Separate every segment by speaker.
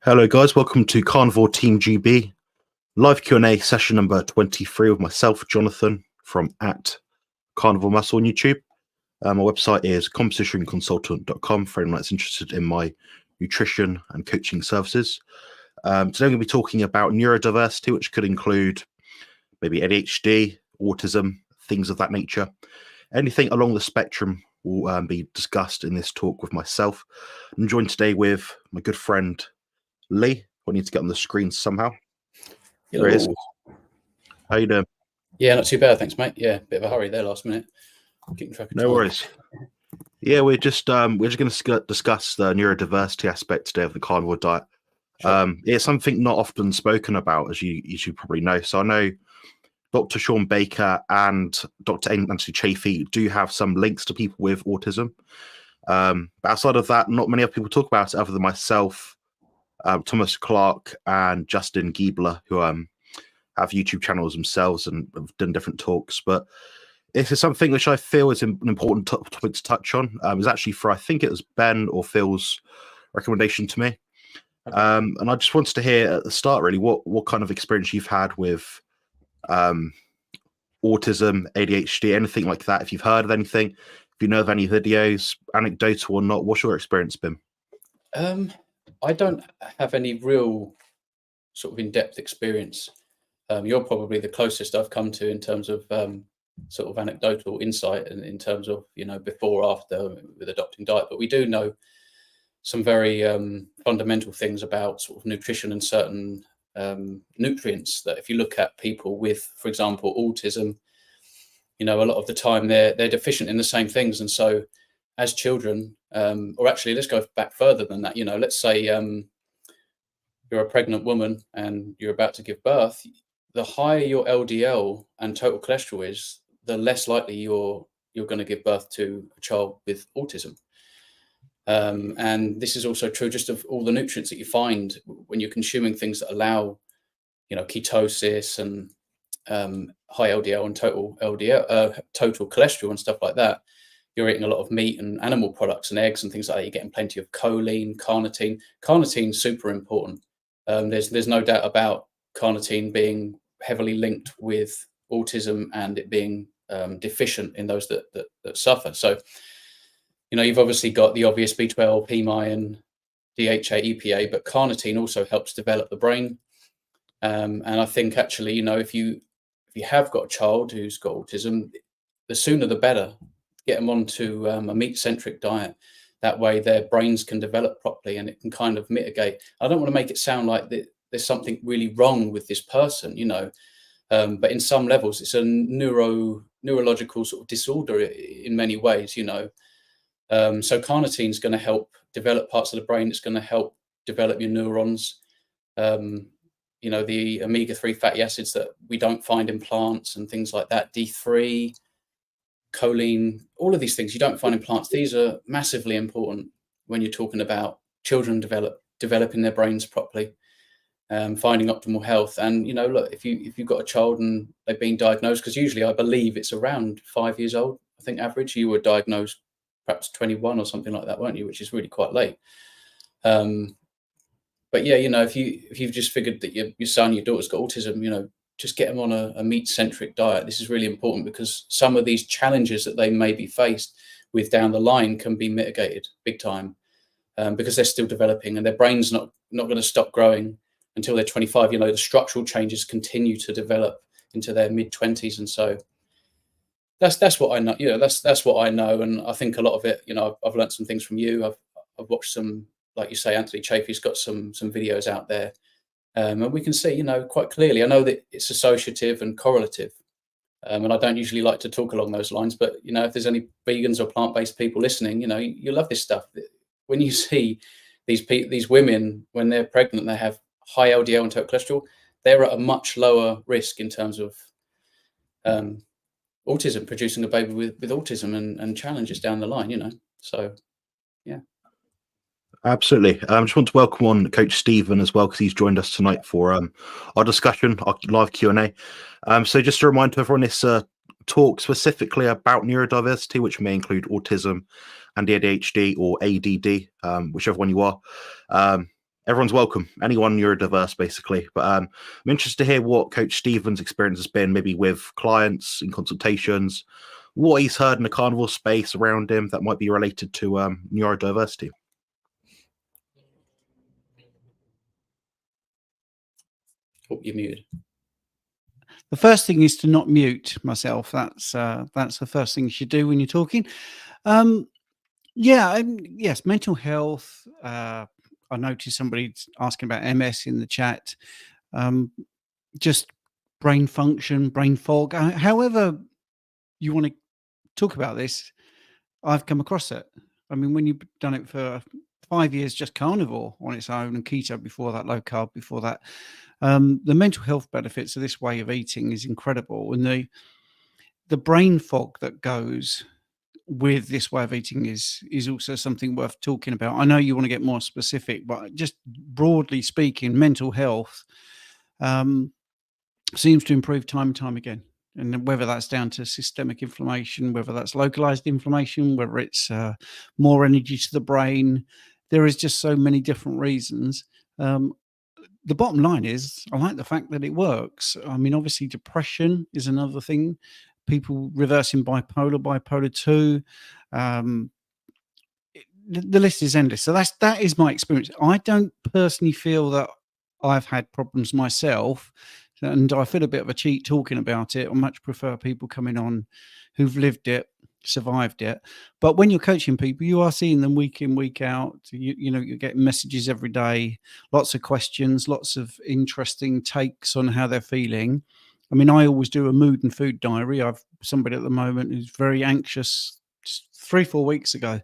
Speaker 1: Hello guys, welcome to Carnivore Team GB live Q&A session number 23 with myself, Jonathan, from @Carnivore Muscle on YouTube. My website is compositionconsultant.com for anyone that's interested in my nutrition and coaching services. Today I'm going to be talking about neurodiversity, which could include maybe ADHD, autism, things of that nature. Anything along the spectrum will be discussed in this talk with myself. I'm joined today with my good friend Lee. I need to get on the screen somehow. There he is. How you doing?
Speaker 2: Yeah, not too bad, thanks, mate. Yeah, bit of a hurry there last minute. Keeping track of time.
Speaker 1: No worries. Yeah, we're just going to discuss the neurodiversity aspect today of the carnivore diet. Sure. It's something not often spoken about, as you probably know. So I know Dr. Sean Baker and Dr. Anthony Chafee do have some links to people with autism. But outside of that, not many other people talk about it other than myself, Thomas Clark, and Justin Giebler, who have YouTube channels themselves and have done different talks. But this is something which I feel is an important topic to touch on. It was actually I think it was Ben or Phil's recommendation to me.
Speaker 2: Okay.
Speaker 1: And I just wanted to hear at the start, really, what kind of experience you've had with autism, ADHD, anything like that. If you've heard of anything, if you know of any videos, anecdotal or not, what's your experience been?
Speaker 2: I don't have any real sort of in-depth experience. You're probably the closest I've come to in terms of sort of anecdotal insight and in terms of, before, after with adopting diet. But we do know some very fundamental things about sort of nutrition and certain nutrients that if you look at people with, for example, autism, a lot of the time they're deficient in the same things. And so as children, or actually let's go back further than that, let's say you're a pregnant woman and you're about to give birth. The higher your LDL and total cholesterol is, the less likely you're going to give birth to a child with autism. And this is also true just of all the nutrients that you find when you're consuming things that allow, ketosis and high LDL and total cholesterol and stuff like that. You're eating a lot of meat and animal products and eggs and things like that. You're getting plenty of choline, carnitine. Carnitine's super important. There's no doubt about carnitine being heavily linked with autism and it being deficient in those that suffer. So, you've obviously got the obvious B12, heme iron, DHA, EPA, but carnitine also helps develop the brain. And I think actually, if you have got a child who's got autism, the sooner the better. Get them onto a meat-centric diet. That way their brains can develop properly and it can kind of mitigate. I don't want to make it sound like there's something really wrong with this person, but in some levels it's a neurological sort of disorder in many ways, So carnitine is going to help develop parts of the brain. It's going to help develop your neurons. The omega-3 fatty acids that we don't find in plants and things like that, D3, choline, all of these things you don't find in plants. These are massively important when you're talking about children developing their brains properly, finding optimal health. And look, if you've got a child and they've been diagnosed, because usually I believe it's around 5 years old, I think average. You were diagnosed perhaps 21 or something like that, weren't you? Which is really quite late. But yeah, if you've just figured that your son, your daughter's got autism, just get them on a meat-centric diet. This is really important because some of these challenges that they may be faced with down the line can be mitigated big time because they're still developing and their brain's not going to stop growing until they're 25. The structural changes continue to develop into their mid-20s, and so that's what I know. That's what I know, and I think a lot of it. I've learned some things from you. I've watched some, like you say, Anthony Chafee's got some videos out there. And we can see, quite clearly. I know that it's associative and correlative, and I don't usually like to talk along those lines. But if there's any vegans or plant-based people listening, you love this stuff. When you see these women when they're pregnant, they have high LDL and total cholesterol. They're at a much lower risk in terms of autism, producing a baby with autism and challenges down the line. So yeah.
Speaker 1: Absolutely. I just want to welcome on Coach Stephen as well, because he's joined us tonight for our discussion, our live Q&A. So just a reminder to everyone, this talk specifically about neurodiversity, which may include autism and ADHD or ADD, whichever one you are. everyone's welcome. Anyone neurodiverse, basically. But I'm interested to hear what Coach Stephen's experience has been, maybe with clients in consultations, what he's heard in the carnivore space around him that might be related to neurodiversity.
Speaker 3: Oh, you're muted.
Speaker 4: The first thing is to not mute myself. That's the first thing you should do when you're talking. Yes, mental health. I noticed somebody asking about MS in the chat. Just brain function, brain fog. However you want to talk about this, I've come across it. I mean, when you've done it for 5 years, just carnivore on its own and keto before that, low carb before that, the mental health benefits of this way of eating is incredible. And the brain fog that goes with this way of eating is also something worth talking about. I know you want to get more specific, but just broadly speaking, mental health seems to improve time and time again. And whether that's down to systemic inflammation, whether that's localized inflammation, whether it's more energy to the brain, there is just so many different reasons. The bottom line is, I like the fact that it works. I mean, obviously, depression is another thing. People reversing bipolar 2. The list is endless. So that is my experience. I don't personally feel that I've had problems myself, and I feel a bit of a cheat talking about it. I much prefer people coming on who've lived it, survived it. But when you're coaching people, you are seeing them week in, week out. You know, you're getting messages every day, lots of questions, lots of interesting takes on how they're feeling. I mean, I always do a mood and food diary. I've somebody at the moment who's very anxious, 3-4 weeks ago.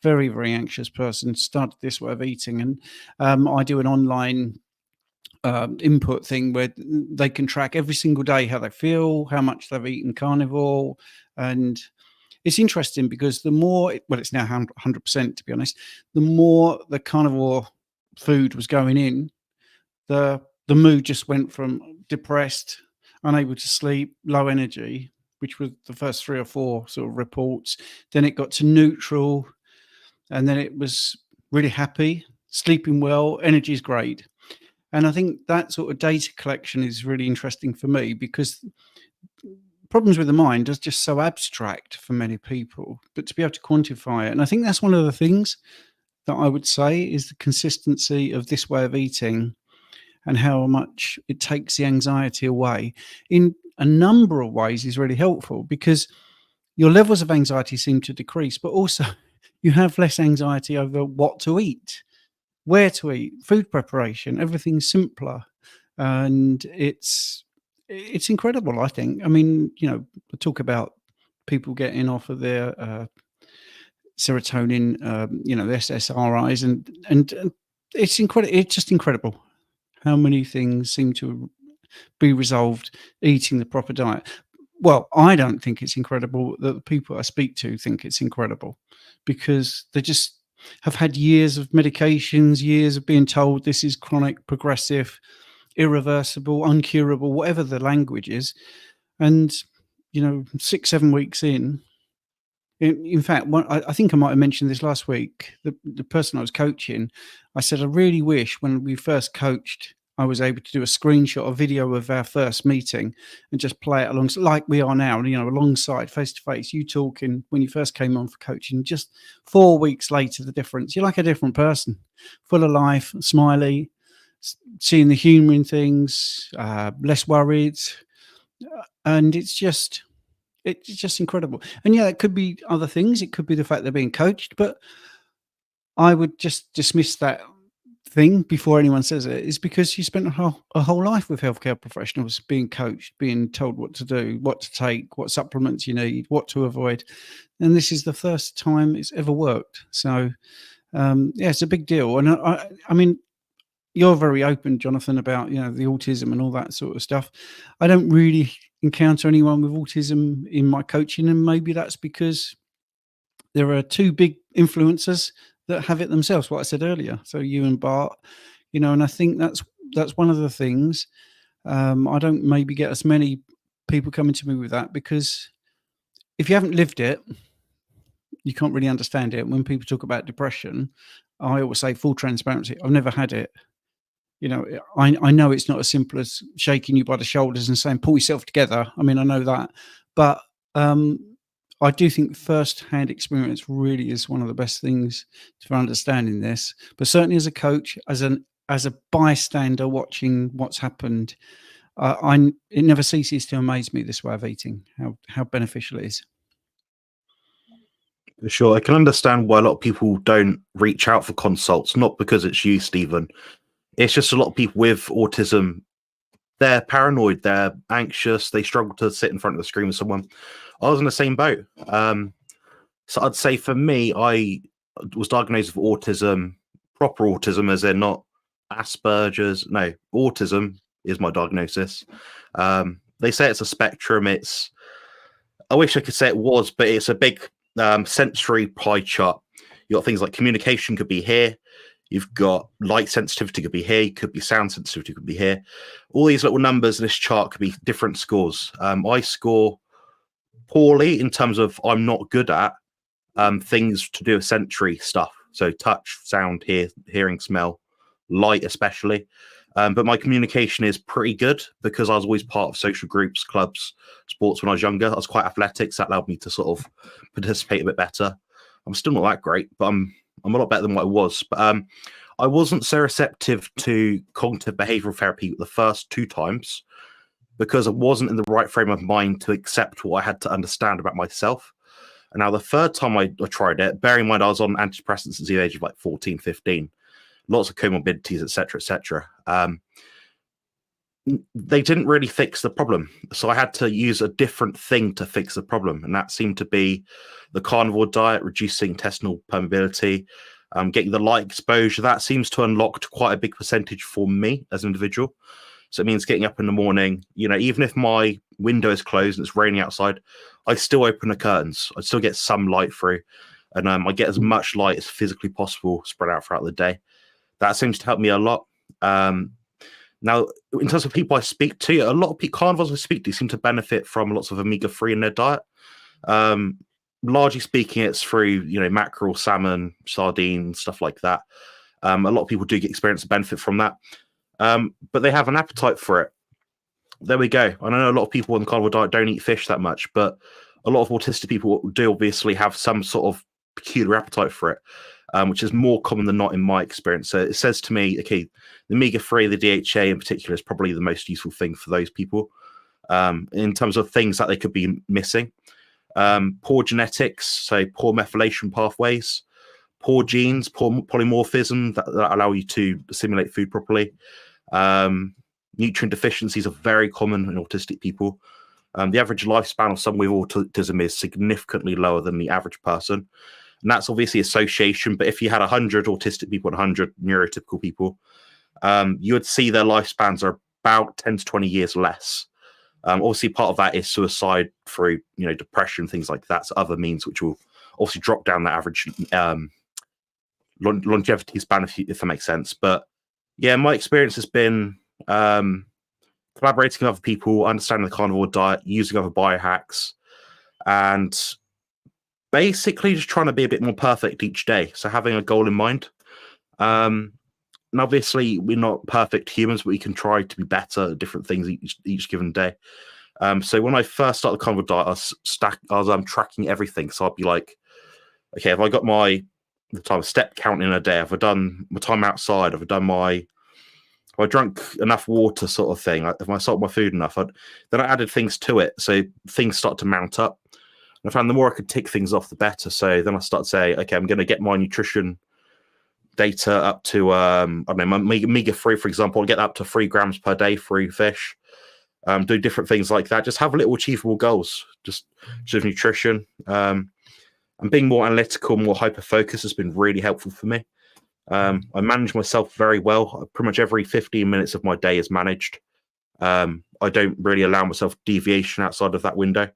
Speaker 4: Very, very anxious person, started this way of eating. And I do an online input thing where they can track every single day how they feel, how much they've eaten carnivore. And it's interesting because the more, well, it's now 100% to be honest, the more the carnivore food was going in, the mood just went from depressed, unable to sleep, low energy, which was the first 3 or 4 sort of reports. Then it got to neutral, and then it was really happy, sleeping well, energy is great. And I think that sort of data collection is really interesting for me, because problems with the mind is just so abstract for many people, but to be able to quantify it. And I think that's one of the things that I would say is the consistency of this way of eating and how much it takes the anxiety away in a number of ways is really helpful, because your levels of anxiety seem to decrease, but also you have less anxiety over what to eat, where to eat, food preparation, everything's simpler. And it's incredible, I think. I mean, you know, talk about people getting off of their serotonin, you know, the SSRIs, and it's incredible. It's just incredible how many things seem to be resolved eating the proper diet. Well, I don't think it's incredible that the people I speak to think it's incredible, because they just have had years of medications, years of being told this is chronic, progressive, irreversible, uncurable, whatever the language is. And, you know, 6-7 weeks in fact, I think I might have mentioned this last week. The person I was coaching, I said, I really wish when we first coached, I was able to do a screenshot, a video of our first meeting and just play it along like we are now, you know, alongside face to face, you talking when you first came on for coaching. Just 4 weeks later, the difference, you're like a different person, full of life, smiley, seeing the humour in things, less worried. And it's just incredible. And yeah, it could be other things. It could be the fact they're being coached, but I would just dismiss that thing before anyone says it, is because you spent a whole life with healthcare professionals being coached, being told what to do, what to take, what supplements you need, what to avoid. And this is the first time it's ever worked. So yeah, it's a big deal. And I mean, you're very open, Jonathan, about, you know, the autism and all that sort of stuff. I don't really encounter anyone with autism in my coaching, and maybe that's because there are 2 big influencers that have it themselves, what I said earlier. So you and Bart, you know, and I think that's one of the things. I don't maybe get as many people coming to me with that, because if you haven't lived it, you can't really understand it. When people talk about depression, I always say full transparency. I've never had it. You know, I know it's not as simple as shaking you by the shoulders and saying, pull yourself together. I mean, I know that. But I do think first-hand experience really is one of the best things for understanding this. But certainly as a coach, as a bystander watching what's happened, it never ceases to amaze me, this way of eating, how beneficial it is.
Speaker 1: For sure. I can understand why a lot of people don't reach out for consults, not because it's you, Stephen. It's just a lot of people with autism, they're paranoid, they're anxious, they struggle to sit in front of the screen with someone. I was in the same boat. So I'd say for me, I was diagnosed with autism, proper autism, as in not Asperger's. No, autism is my diagnosis. They say it's a spectrum. I wish I could say it was, but it's a big sensory pie chart. You got things like communication could be here. You've got light sensitivity could be here. You could be sound sensitivity could be here. All these little numbers in this chart could be different scores. I score poorly in terms of I'm not good at things to do with sensory stuff. So touch, sound, hearing, smell, light especially. But my communication is pretty good because I was always part of social groups, clubs, sports when I was younger. I was quite athletic, so that allowed me to sort of participate a bit better. I'm still not that great, but I'm a lot better than what I was. But I wasn't so receptive to cognitive behavioral therapy the first 2 times because I wasn't in the right frame of mind to accept what I had to understand about myself. And now the third time I tried it, bearing in mind I was on antidepressants since the age of like 14, 15, lots of comorbidities, etc., etc. They didn't really fix the problem. So I had to use a different thing to fix the problem. And that seemed to be the carnivore diet, reducing intestinal permeability, getting the light exposure. That seems to unlock quite a big percentage for me as an individual. So it means getting up in the morning, you know, even if my window is closed and it's raining outside, I still open the curtains. I still get some light through. And I get as much light as physically possible spread out throughout the day. That seems to help me a lot. Now, in terms of people I speak to, a lot of carnivores I speak to seem to benefit from lots of omega-3 in their diet. Largely speaking, it's through, you know, mackerel, salmon, sardines, stuff like that. A lot of people do experience a benefit from that. But they have an appetite for it. There we go. I know a lot of people on the carnivore diet don't eat fish that much, but a lot of autistic people do obviously have some sort of peculiar appetite for it. Which is more common than not in my experience. So it says to me, okay, the omega-3, the DHA in particular, is probably the most useful thing for those people in terms of things that they could be missing. Poor genetics, so poor methylation pathways, poor genes, poor polymorphism that allow you to assimilate food properly. Nutrient deficiencies are very common in autistic people. The average lifespan of someone with autism is significantly lower than the average person. And that's obviously association. But if you had 100 autistic people and 100 neurotypical people, you would see their lifespans are about 10 to 20 years less. Obviously, part of that is suicide through, you know, depression, things like that. So other means which will obviously drop down the average longevity span, if that makes sense. But yeah, my experience has been collaborating with other people, understanding the carnivore diet, using other biohacks, and basically just trying to be a bit more perfect each day. So having a goal in mind. And obviously we're not perfect humans, but we can try to be better at different things each given day. So when I first started the carnivore diet, I was tracking everything. So I'd be like, okay, have I got the time of step count in a day? Have I done my time outside? Have I drunk enough water, sort of thing? Have I salted my food enough? Then I added things to it. So things start to mount up. I found the more I could tick things off, the better. So then I started saying, okay, I'm going to get my nutrition data up to, I don't know, my omega-3, for example, I'll get up to 3 grams per day through fish. Do different things like that. Just have little achievable goals, just with nutrition. And being more analytical, more hyper-focused has been really helpful for me. I manage myself very well. Pretty much every 15 minutes of my day is managed. I don't really allow myself deviation outside of that window.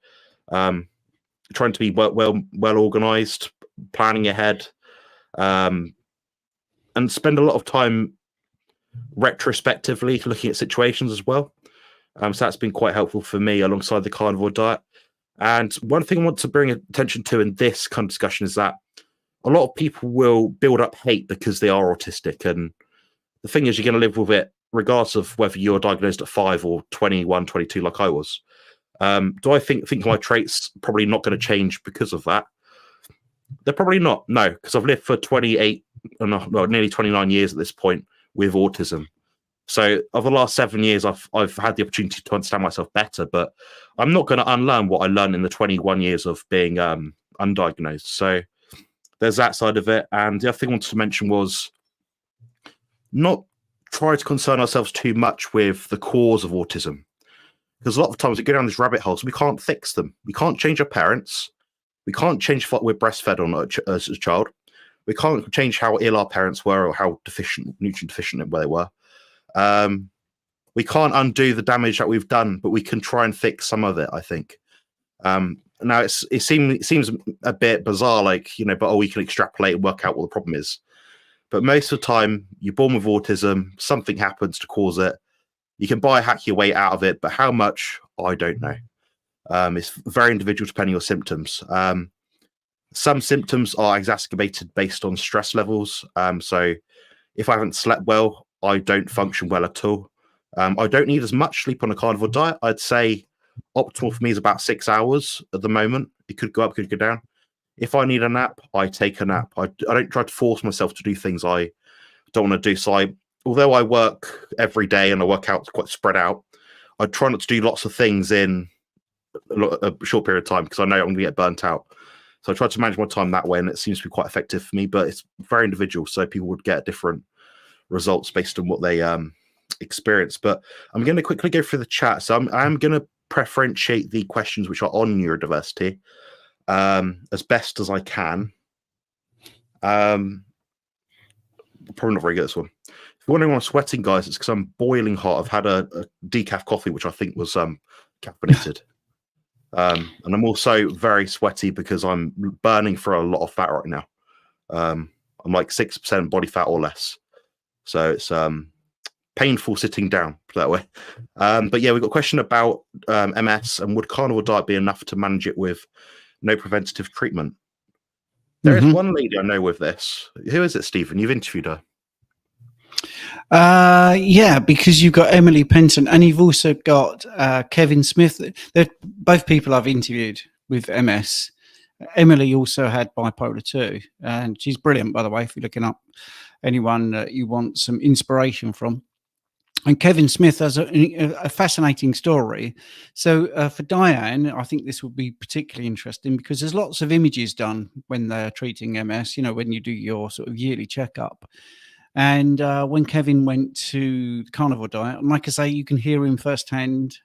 Speaker 1: Trying to be well organized, planning ahead, and spend a lot of time retrospectively looking at situations as well. So that's been quite helpful for me alongside the carnivore diet. And one thing I want to bring attention to in this kind of discussion is that a lot of people will build up hate because they are autistic. And the thing is, you're going to live with it regardless of whether you're diagnosed at 5 or 21, 22, like I was. Do I think my traits probably not going to change because of that? They're probably not, no, because I've lived for 28, well, nearly 29 years at this point with autism. So over the last 7 years, I've had the opportunity to understand myself better, but I'm not going to unlearn what I learned in the 21 years of being undiagnosed. So there's that side of it. And the other thing I wanted to mention was not try to concern ourselves too much with the cause of autism. Because a lot of times we go down these rabbit holes, we can't fix them. We can't change our parents. We can't change what we're breastfed on as a child. We can't change how ill our parents were or how nutrient deficient they were. We can't undo the damage that we've done, but we can try and fix some of it, I think. Now, it seems a bit bizarre, like, but we can extrapolate and work out what the problem is. But most of the time, you're born with autism, something happens to cause it. You can biohack your way out of it, but how much, I don't know. It's very individual depending on your symptoms. Some symptoms are exacerbated based on stress levels. So if I haven't slept well, I don't function well at all. I don't need as much sleep on a carnivore diet. I'd say optimal for me is about 6 hours at the moment. It could go up, could go down. If I need a nap, I take a nap. I don't try to force myself to do things I don't want to do. So although I work every day and I work out quite spread out, I try not to do lots of things in a short period of time because I know I'm going to get burnt out. So I try to manage my time that way, and it seems to be quite effective for me, but it's very individual. So people would get different results based on what they experience. But I'm going to quickly go through the chat. So I'm going to preferentiate the questions which are on neurodiversity as best as I can. Probably not very good at this one. If you're wondering why I'm sweating, guys, it's because I'm boiling hot. I've had a decaf coffee, which I think was caffeinated. And I'm also very sweaty because I'm burning for a lot of fat right now. I'm like 6% body fat or less. So it's painful sitting down that way. But yeah, we've got a question about MS and would carnivore diet be enough to manage it with no preventative treatment? There is one lady I know with this. Who is it, Stephen? You've interviewed her.
Speaker 4: Yeah, because you've got Emily Penton and you've also got Kevin Smith. They're both people I've interviewed with MS. Emily also had bipolar 2, and she's brilliant, by the way, if you're looking up anyone that you want some inspiration from. And Kevin Smith has a fascinating story. So for Diane, I think this would be particularly interesting because there's lots of images done when they're treating MS, when you do your sort of yearly checkup. And when Kevin went to the carnivore diet, and like I say, you can hear him firsthand.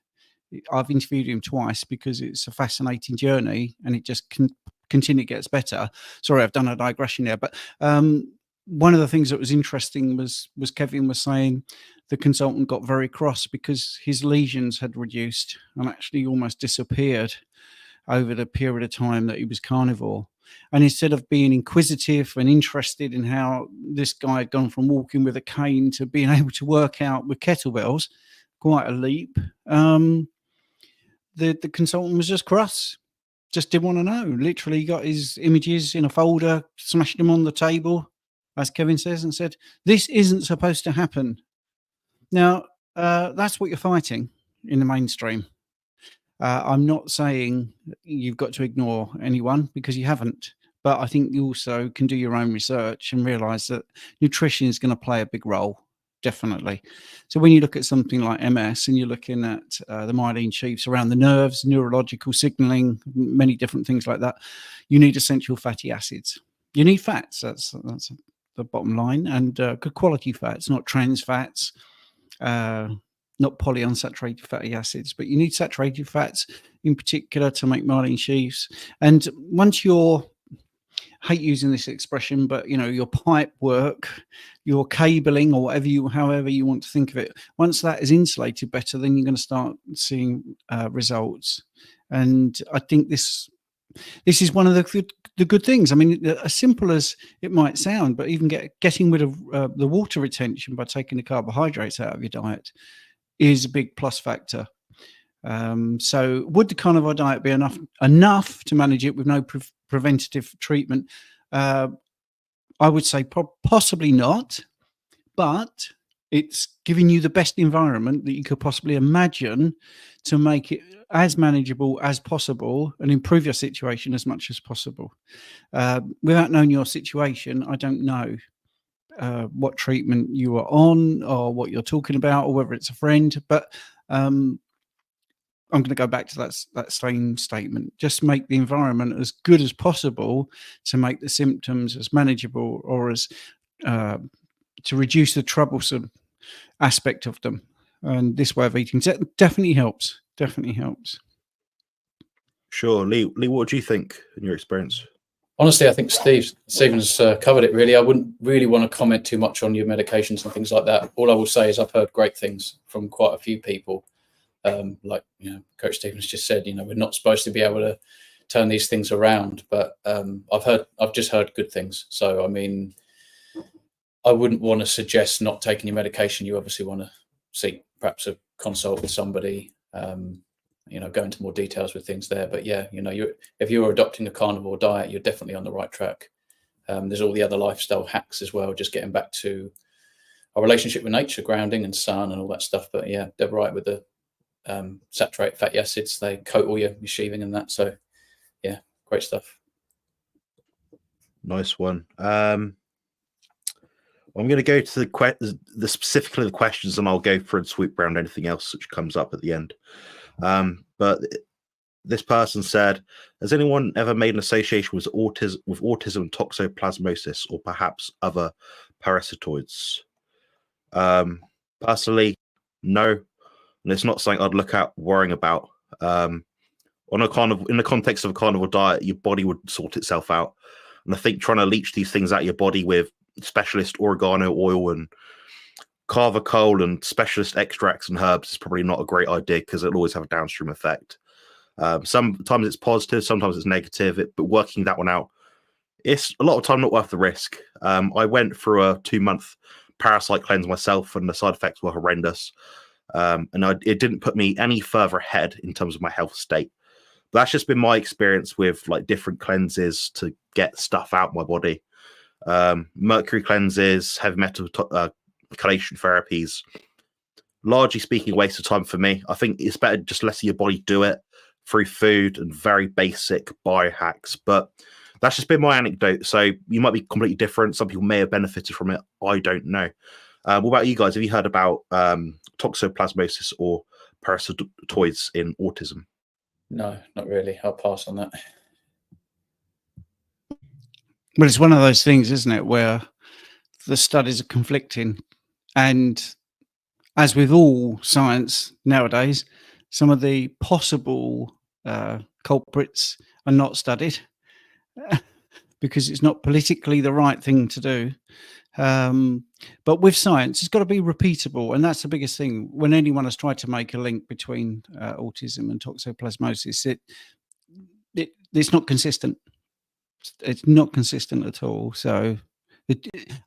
Speaker 4: I've interviewed him twice because it's a fascinating journey and it just continually gets better. Sorry, I've done a digression there. But one of the things that was interesting was Kevin was saying the consultant got very cross because his lesions had reduced and actually almost disappeared over the period of time that he was carnivore. And instead of being inquisitive and interested in how this guy had gone from walking with a cane to being able to work out with kettlebells, quite a leap, the consultant was just cross, just didn't want to know. Literally got his images in a folder, smashed them on the table, as Kevin says, and said, this isn't supposed to happen. Now, that's what you're fighting in the mainstream. I'm not saying you've got to ignore anyone because you haven't, but I think you also can do your own research and realize that nutrition is going to play a big role, definitely. So when you look at something like MS and you're looking at the myelin sheaths around the nerves, neurological signaling, many different things like that, you need essential fatty acids. You need fats. That's the bottom line, and good quality fats, not trans fats. Not polyunsaturated fatty acids, but you need saturated fats in particular to make myelin sheaths. And once you're, I hate using this expression, but your pipe work, your cabling, or however you want to think of it, once that is insulated better, then you're going to start seeing results. And I think this is one of the good things. I mean, as simple as it might sound, but even getting rid of the water retention by taking the carbohydrates out of your diet is a big plus factor. So would the carnivore diet be enough to manage it with no preventative treatment? I would say possibly not, but it's giving you the best environment that you could possibly imagine to make it as manageable as possible and improve your situation as much as possible. Without knowing your situation, I don't know what treatment you are on or what you're talking about or whether it's a friend, but I'm going to go back to that same statement. Just make the environment as good as possible to make the symptoms as manageable or as to reduce the troublesome aspect of them. And this way of eating definitely helps. Definitely helps.
Speaker 1: Sure. Lee, what do you think in your experience?
Speaker 2: Honestly, I think Stephen's covered it really. I wouldn't really want to comment too much on your medications and things like that. All I will say is I've heard great things from quite a few people. Like, Coach Stevens just said, we're not supposed to be able to turn these things around, but I've just heard good things. So, I mean, I wouldn't want to suggest not taking your medication. You obviously want to seek perhaps a consult with somebody, go into more details with things there. But yeah, if you're adopting a carnivore diet, you're definitely on the right track. There's all the other lifestyle hacks as well, just getting back to our relationship with nature, grounding and sun and all that stuff. But yeah, they're right with the saturated fatty acids. They coat all your sheathing and that. So yeah, great stuff.
Speaker 1: Nice one. I'm going to go to the specifically the questions, and I'll go through and sweep around anything else which comes up at the end. But this person said, has anyone ever made an association with autism and toxoplasmosis or perhaps other parasitoids? Personally, no. And it's not something I'd look at worrying about. In the context of a carnivore diet, your body would sort itself out. And I think trying to leach these things out of your body with specialist oregano oil and carvacol and specialist extracts and herbs is probably not a great idea because it'll always have a downstream effect. Sometimes it's positive, sometimes it's negative, but working that one out, it's a lot of time not worth the risk. I went through a 2-month parasite cleanse myself and the side effects were horrendous. And it didn't put me any further ahead in terms of my health state. But that's just been my experience with like different cleanses to get stuff out of my body. Mercury cleanses, heavy metal chelation therapies, largely speaking, a waste of time for me. I think it's better just letting your body do it through food and very basic biohacks. But that's just been my anecdote. So you might be completely different. Some people may have benefited from it. I don't know. What about you guys? Have you heard about toxoplasmosis or parasitoids in autism?
Speaker 2: No, not really. I'll pass on that.
Speaker 4: Well, it's one of those things, isn't it, where the studies are conflicting. And as with all science nowadays, some of the possible culprits are not studied because it's not politically the right thing to do. But with science, it's got to be repeatable. And that's the biggest thing. When anyone has tried to make a link between autism and toxoplasmosis, it's not consistent. It's not consistent at all. So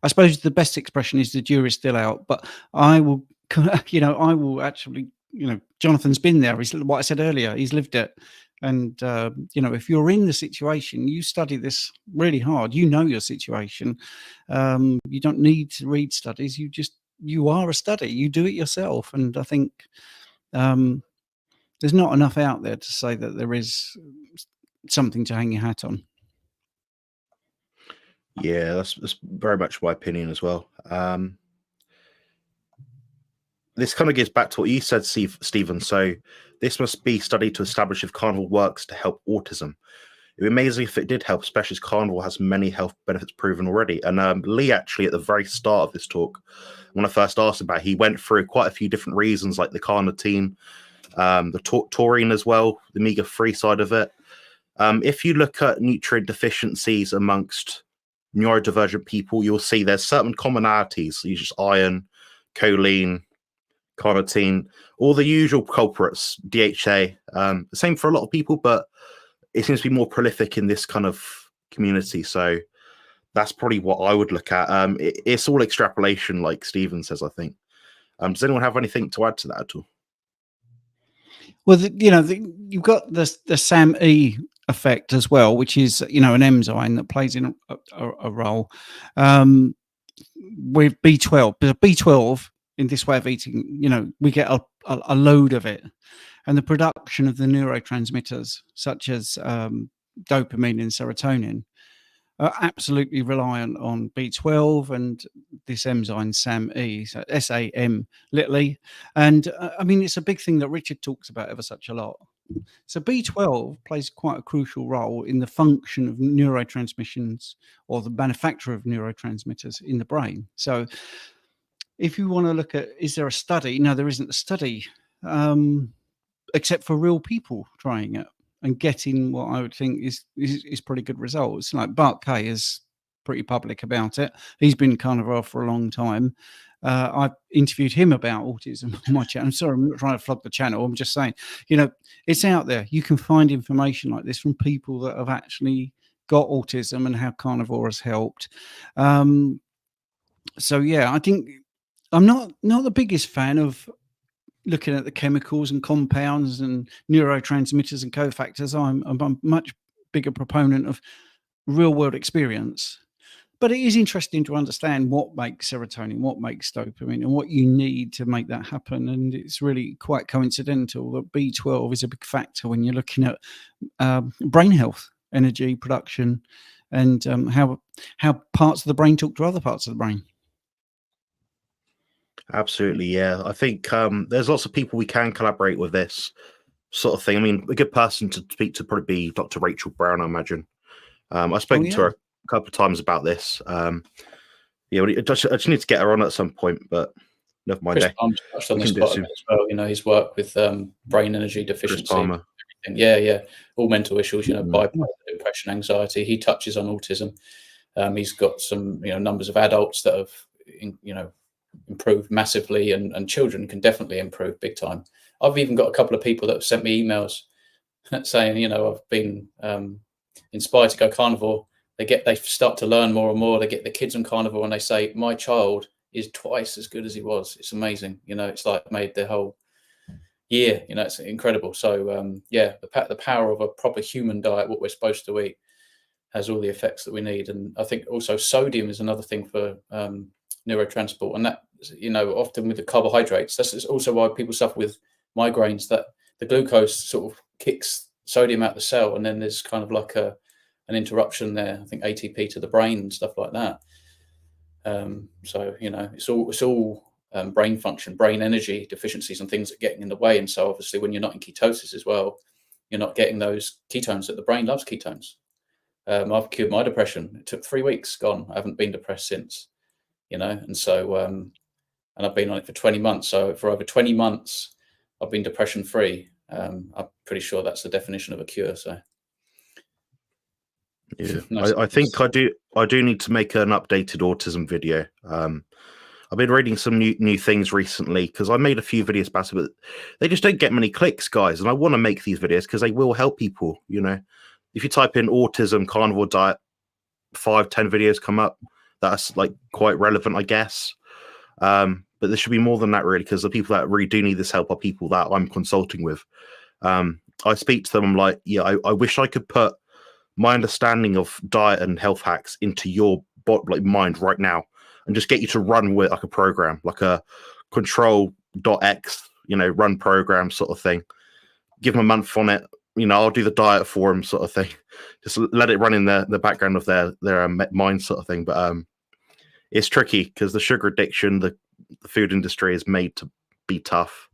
Speaker 4: I suppose the best expression is the jury's still out, but I will, I will actually, Jonathan's been there. He's what I said earlier, he's lived it. And, if you're in the situation, you study this really hard, your situation. You don't need to read studies. You are a study, you do it yourself. And I think there's not enough out there to say that there is something to hang your hat on.
Speaker 1: Yeah, that's very much my opinion as well. This kind of gets back to what you said, Stephen. So this must be studied to establish if carnivore works to help autism. It would be amazing if it did help, especially as carnivore has many health benefits proven already. And Lee, actually, at the very start of this talk, when I first asked about it, he went through quite a few different reasons, like the carnitine, the taurine as well, the omega-3 side of it. If you look at nutrient deficiencies amongst neurodivergent people, you'll see there's certain commonalities. You just iron, choline, carnitine, all the usual culprits, DHA. The same for a lot of people, but it seems to be more prolific in this kind of community. So that's probably what I would look at. It's all extrapolation, like Stephen says, I think. Does anyone have anything to add to that at all?
Speaker 4: Well, you've got the SAMe effect as well, which is, an enzyme that plays in a role with B12. But B12, in this way of eating, we get a load of it, and the production of the neurotransmitters such as dopamine and serotonin are absolutely reliant on B12 and this enzyme SAMe, so SAM little e. And I mean, it's a big thing that Richard talks about ever such a lot. So B12 plays quite a crucial role in the function of neurotransmissions, or the manufacture of neurotransmitters in the brain. So if you want to look at, is there a study? No, there isn't a study, except for real people trying it and getting what I would think is pretty good results. Like Bart Kay is pretty public about it. He's been carnivore for a long time. I interviewed him about autism on my channel. I'm sorry, I'm not trying to flog the channel. I'm just saying, it's out there. You can find information like this from people that have actually got autism and how carnivore has helped. So yeah, I think I'm not the biggest fan of looking at the chemicals and compounds and neurotransmitters and cofactors. I'm a much bigger proponent of real world experience. But it is interesting to understand what makes serotonin, what makes dopamine, and what you need to make that happen. And it's really quite coincidental that B12 is a big factor when you're looking at brain health, energy production, and how parts of the brain talk to other parts of the brain.
Speaker 1: Absolutely, yeah. I think there's lots of people we can collaborate with this sort of thing. I mean, a good person to speak to probably be Dr. Rachel Brown, I imagine. I've spoken to her a couple of times about this. Yeah, I just need to get her on at some point, but never mind.
Speaker 2: Chris Palmer's touched on this part as well. His work with brain energy deficiency. Yeah, all mental issues. Bipolar, depression, anxiety. He touches on autism. He's got some, numbers of adults that have, improved massively, and children can definitely improve big time. I've even got a couple of people that have sent me emails saying, I've been inspired to go carnivore. They start to learn more and more. They get the kids on carnivore and they say, my child is twice as good as he was. It's amazing. It's like made their whole year. It's incredible. So the power of a proper human diet, what we're supposed to eat, has all the effects that we need. And I think also sodium is another thing for neurotransport, and that often with the carbohydrates, that's also why people suffer with migraines, that the glucose sort of kicks sodium out the cell, and then there's kind of like an interruption there, I think ATP to the brain and stuff like that. So it's all brain function, brain energy deficiencies and things that are getting in the way. And so obviously when you're not in ketosis as well, you're not getting those ketones that the brain loves. Ketones. I've cured my depression. It took 3 weeks, gone. I haven't been depressed since. And so and I've been on it for 20 months. So for over 20 months, I've been depression free. I'm pretty sure that's the definition of a cure. So
Speaker 1: yeah, I think I do need to make an updated autism video. I've been reading some new things recently because I made a few videos about it, but they just don't get many clicks, guys. And I want to make these videos because they will help people. If you type in autism carnivore diet, 5-10 videos come up. That's like quite relevant, I guess. But there should be more than that, really, because the people that really do need this help are people that I'm consulting with. I speak to them, I'm like, yeah, I wish I could put my understanding of diet and health hacks into your mind right now and just get you to run with like a program, like a control.x, run program sort of thing. Give them a month on it. I'll do the diet for them sort of thing. Just let it run in the background of their mind sort of thing. But it's tricky because the sugar addiction, the food industry is made to be tough.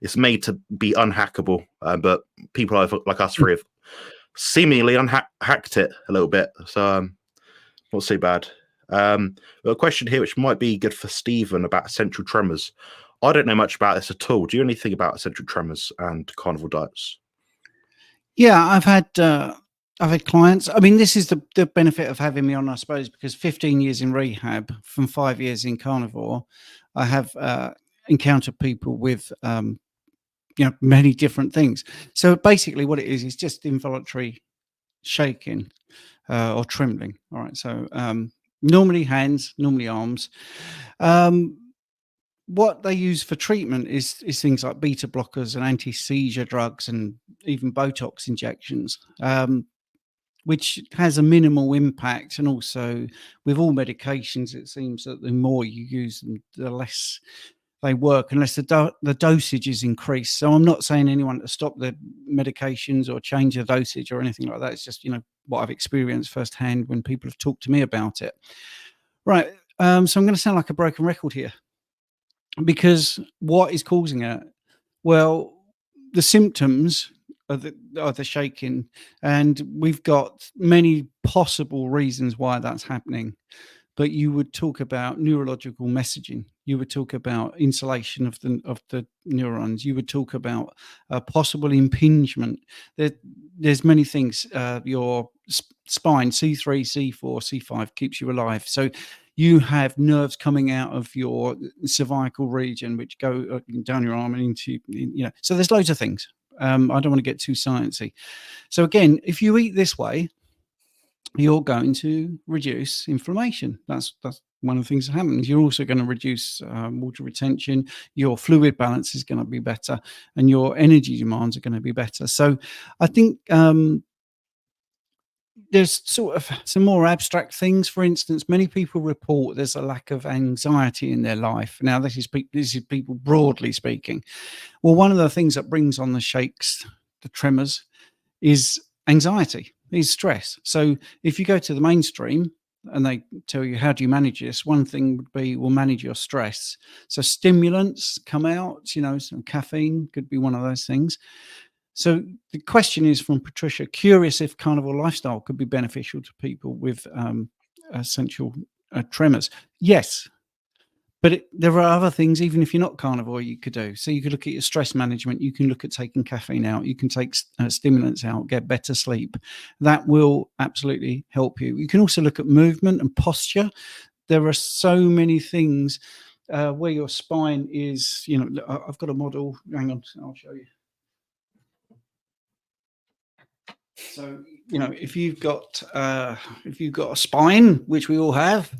Speaker 1: It's made to be unhackable. But people like us three have seemingly unhacked it a little bit. So not so bad. A question here which might be good for Stephen about essential tremors. I don't know much about this at all. Do you know anything about essential tremors and carnivore diets?
Speaker 4: Yeah, I've had clients. I mean, this is the benefit of having me on, I suppose, because 15 years in rehab from 5 years in carnivore, I have encountered people with many different things. So basically, what it is just involuntary shaking or trembling. All right. So normally hands, normally arms. What they use for treatment is things like beta blockers and anti-seizure drugs and even Botox injections. which has a minimal impact. And also with all medications, it seems that the more you use them, the less they work, unless the dosage is increased. So I'm not saying anyone to stop the medications or change the dosage or anything like that. It's just, what I've experienced firsthand when people have talked to me about it. Right. So I'm going to sound like a broken record here, because what is causing it? Well, the symptoms are the shaking, and we've got many possible reasons why that's happening. But you would talk about neurological messaging. You would talk about insulation of the neurons. You would talk about possible impingement. There's many things. Your spine, C3, C4, C5 keeps you alive. So you have nerves coming out of your cervical region, which go down your arm and into, So there's loads of things. I don't want to get too sciencey. So again, if you eat this way, you're going to reduce inflammation. That's one of the things that happens. You're also going to reduce water retention. Your fluid balance is going to be better, and your energy demands are going to be better. So I think there's sort of some more abstract things. For instance, many people report there's a lack of anxiety in their life. Now, this is people broadly speaking. Well, one of the things that brings on the shakes, the tremors, is anxiety, is stress. So if you go to the mainstream and they tell you, how do you manage this? One thing would be, well, manage your stress. So stimulants come out, some caffeine could be one of those things. So the question is from Patricia, curious if carnivore lifestyle could be beneficial to people with essential tremors. Yes. But there are other things, even if you're not carnivore, you could do. So you could look at your stress management. You can look at taking caffeine out. You can take stimulants out, get better sleep. That will absolutely help you. You can also look at movement and posture. There are so many things where your spine is, I've got a model. Hang on, I'll show you. So, if you've got a spine, which we all have,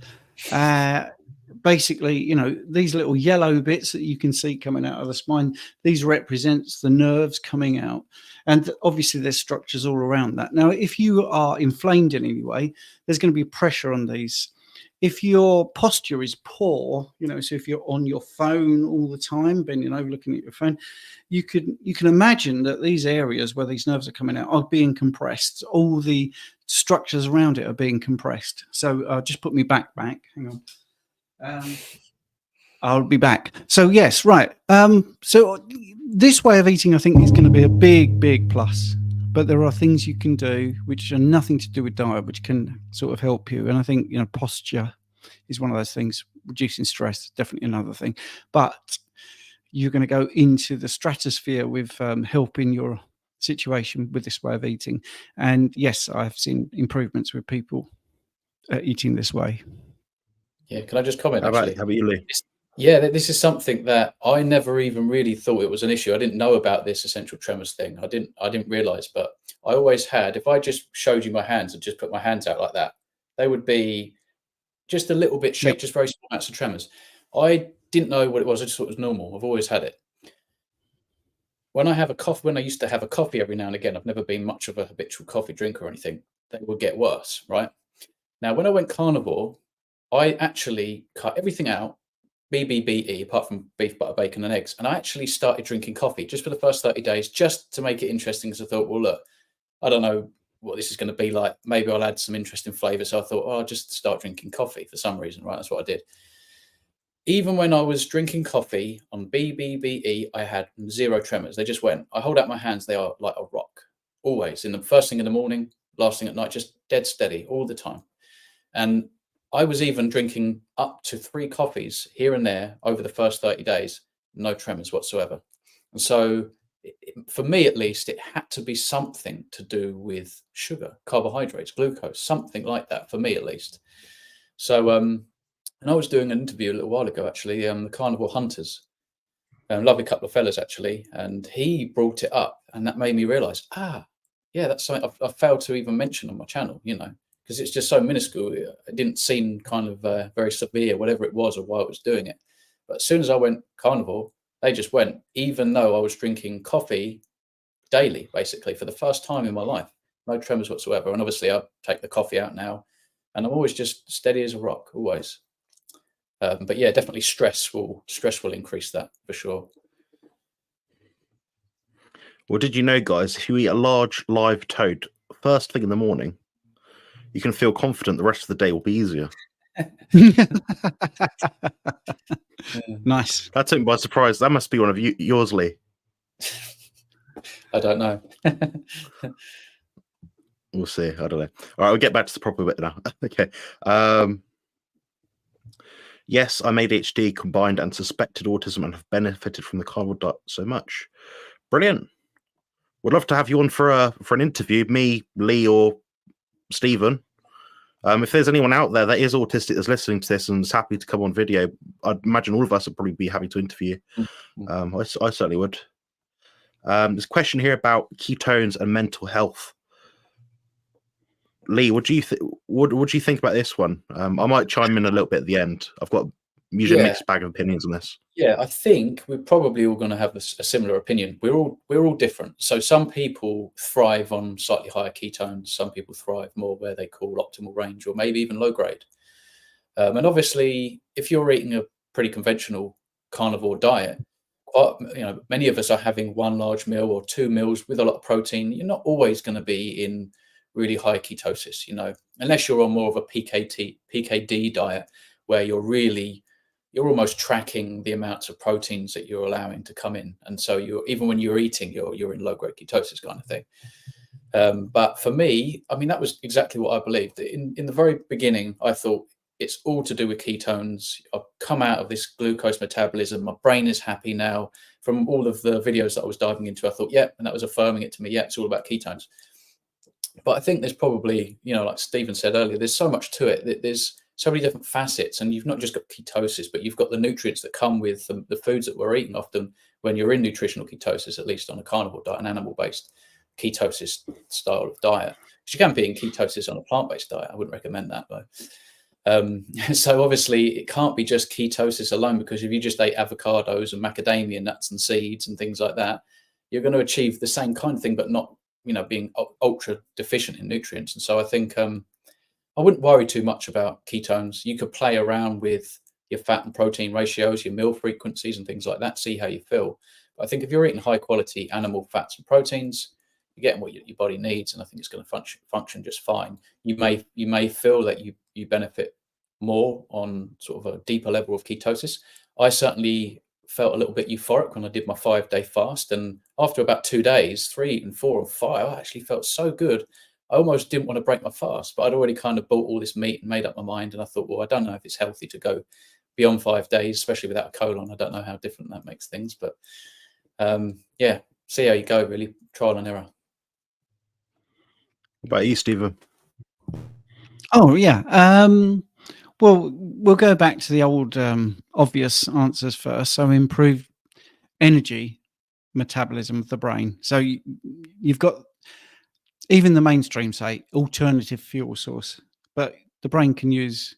Speaker 4: basically, these little yellow bits that you can see coming out of the spine, these represents the nerves coming out. And obviously there's structures all around that. Now, if you are inflamed in any way, there's going to be pressure on these. If your posture is poor, so if you're on your phone all the time, bending over, looking at your phone, you can imagine that these areas where these nerves are coming out are being compressed. All the structures around it are being compressed. So just put me back. Hang on. I'll be back. So yes, right. So this way of eating, I think, is going to be a big plus. But there are things you can do which are nothing to do with diet, which can sort of help you. And I think, posture is one of those things. Reducing stress, definitely another thing. But you're going to go into the stratosphere with helping your situation with this way of eating. And yes, I've seen improvements with people eating this way.
Speaker 2: Yeah, can I just comment?
Speaker 1: How about you, Lee?
Speaker 2: Yeah, this is something that I never even really thought it was an issue. I didn't know about this essential tremors thing. I didn't realize, but I always had. If I just showed you my hands and just put my hands out like that, they would be just a little bit shake, just very small amounts of tremors. I didn't know what it was. I just thought it was normal. I've always had it. When I used to have a coffee every now and again, I've never been much of a habitual coffee drinker or anything. They would get worse, right? Now, when I went carnivore, I actually cut everything out. BBBE, apart from beef, butter, bacon, and eggs. And I actually started drinking coffee just for the first 30 days, just to make it interesting. Because I thought, well, look, I don't know what this is going to be like. Maybe I'll add some interesting flavor. So I thought, I'll just start drinking coffee for some reason, right? That's what I did. Even when I was drinking coffee on BBBE, I had zero tremors. They just went. I hold out my hands. They are like a rock. Always. In the first thing in the morning, last thing at night, just dead steady all the time. And I was even drinking up to 3 coffees here and there over the first 30 days, no tremors whatsoever. And so for me, at least, it had to be something to do with sugar, carbohydrates, glucose, something like that, for me, at least. So, and I was doing an interview a little while ago, actually, the Carnivore Hunters, lovely couple of fellas, actually, and he brought it up, and that made me realize, yeah, that's something I failed to even mention on my channel, because it's just so minuscule. It didn't seem kind of very severe, whatever it was, or why I was doing it. But as soon as I went carnivore, they just went, even though I was drinking coffee daily, basically, for the first time in my life. no tremors whatsoever. And obviously I take the coffee out now and I'm always just steady as a rock, always. But yeah, definitely stress will increase that for sure.
Speaker 1: Well, did you know, guys, if you eat a large live toad first thing in the morning, you can feel confident the rest of the day will be easier.
Speaker 4: Nice.
Speaker 1: That took me by surprise. That must be one of yours, Lee.
Speaker 2: I don't know.
Speaker 1: We'll see. I don't know. All right, we'll get back to the proper bit now. Okay. Yes, I'm ADHD combined and suspected autism and have benefited from the carnivore diet so much. Brilliant. Would love to have you on for an interview, me, Lee, or Stephen. If there's anyone out there that is autistic that's listening to this and is happy to come on video, I'd imagine all of us would probably be happy to interview you. I certainly would. There's a question here about ketones and mental health. Lee, what do you think about this one? I might chime in a little bit at the end. I've got usually a mixed bag of opinions on this.
Speaker 2: Yeah, I think we're probably all going to have a similar opinion. We're all different. So some people thrive on slightly higher ketones. Some people thrive more where they call optimal range, or maybe even low grade. And obviously, if you're eating a pretty conventional carnivore diet, many of us are having one large meal or 2 meals with a lot of protein. You're not always going to be in really high ketosis, unless you're on more of a PKD diet where you're almost tracking the amounts of proteins that you're allowing to come in. And so even when you're eating, you're in low grade ketosis kind of thing. But for me, I mean, that was exactly what I believed. In the very beginning, I thought it's all to do with ketones. I've come out of this glucose metabolism. My brain is happy now. From all of the videos that I was diving into, I thought, and that was affirming it to me. Yeah, it's all about ketones. But I think there's probably, like Stephen said earlier, there's so much to it. There's so many different facets, and you've not just got ketosis, but you've got the nutrients that come with the foods that we're eating often when you're in nutritional ketosis, at least on a carnivore diet, an animal-based ketosis style of diet. Because you can be in ketosis on a plant-based diet. I wouldn't recommend that, though. So obviously it can't be just ketosis alone, because if you just ate avocados and macadamia nuts and seeds and things like that, you're going to achieve the same kind of thing, but not, being ultra deficient in nutrients. And so I think I wouldn't worry too much about ketones. You could play around with your fat and protein ratios, your meal frequencies and things like that, see how you feel. But I think if you're eating high quality animal fats and proteins, you're getting what your body needs, and I think it's going to function just fine. You may feel that you benefit more on sort of a deeper level of ketosis. I certainly felt a little bit euphoric when I did my 5-day fast, and after about 2 days, 3 and 4 and 5, I actually felt so good. I almost didn't want to break my fast, but I'd already kind of bought all this meat and made up my mind, and I thought, well, I don't know if it's healthy to go beyond 5 days, especially without a colon. I don't know how different that makes things, but see how you go, really, trial and error.
Speaker 1: What about you, Stephen?
Speaker 4: Oh, yeah. Well, we'll go back to the old obvious answers first. So improved energy metabolism of the brain. So you've got, even the mainstream say, alternative fuel source, but the brain can use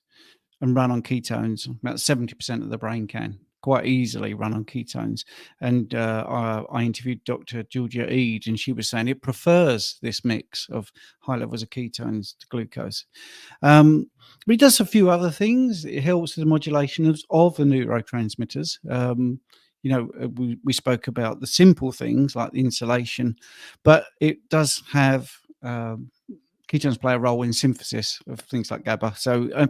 Speaker 4: and run on ketones. About 70% of the brain can quite easily run on ketones. And I interviewed Dr. Georgia Eade, and she was saying it prefers this mix of high levels of ketones to glucose. But it does a few other things. It helps with the modulation of the neurotransmitters. We spoke about the simple things like the insulation, but it does have ketones play a role in synthesis of things like GABA. So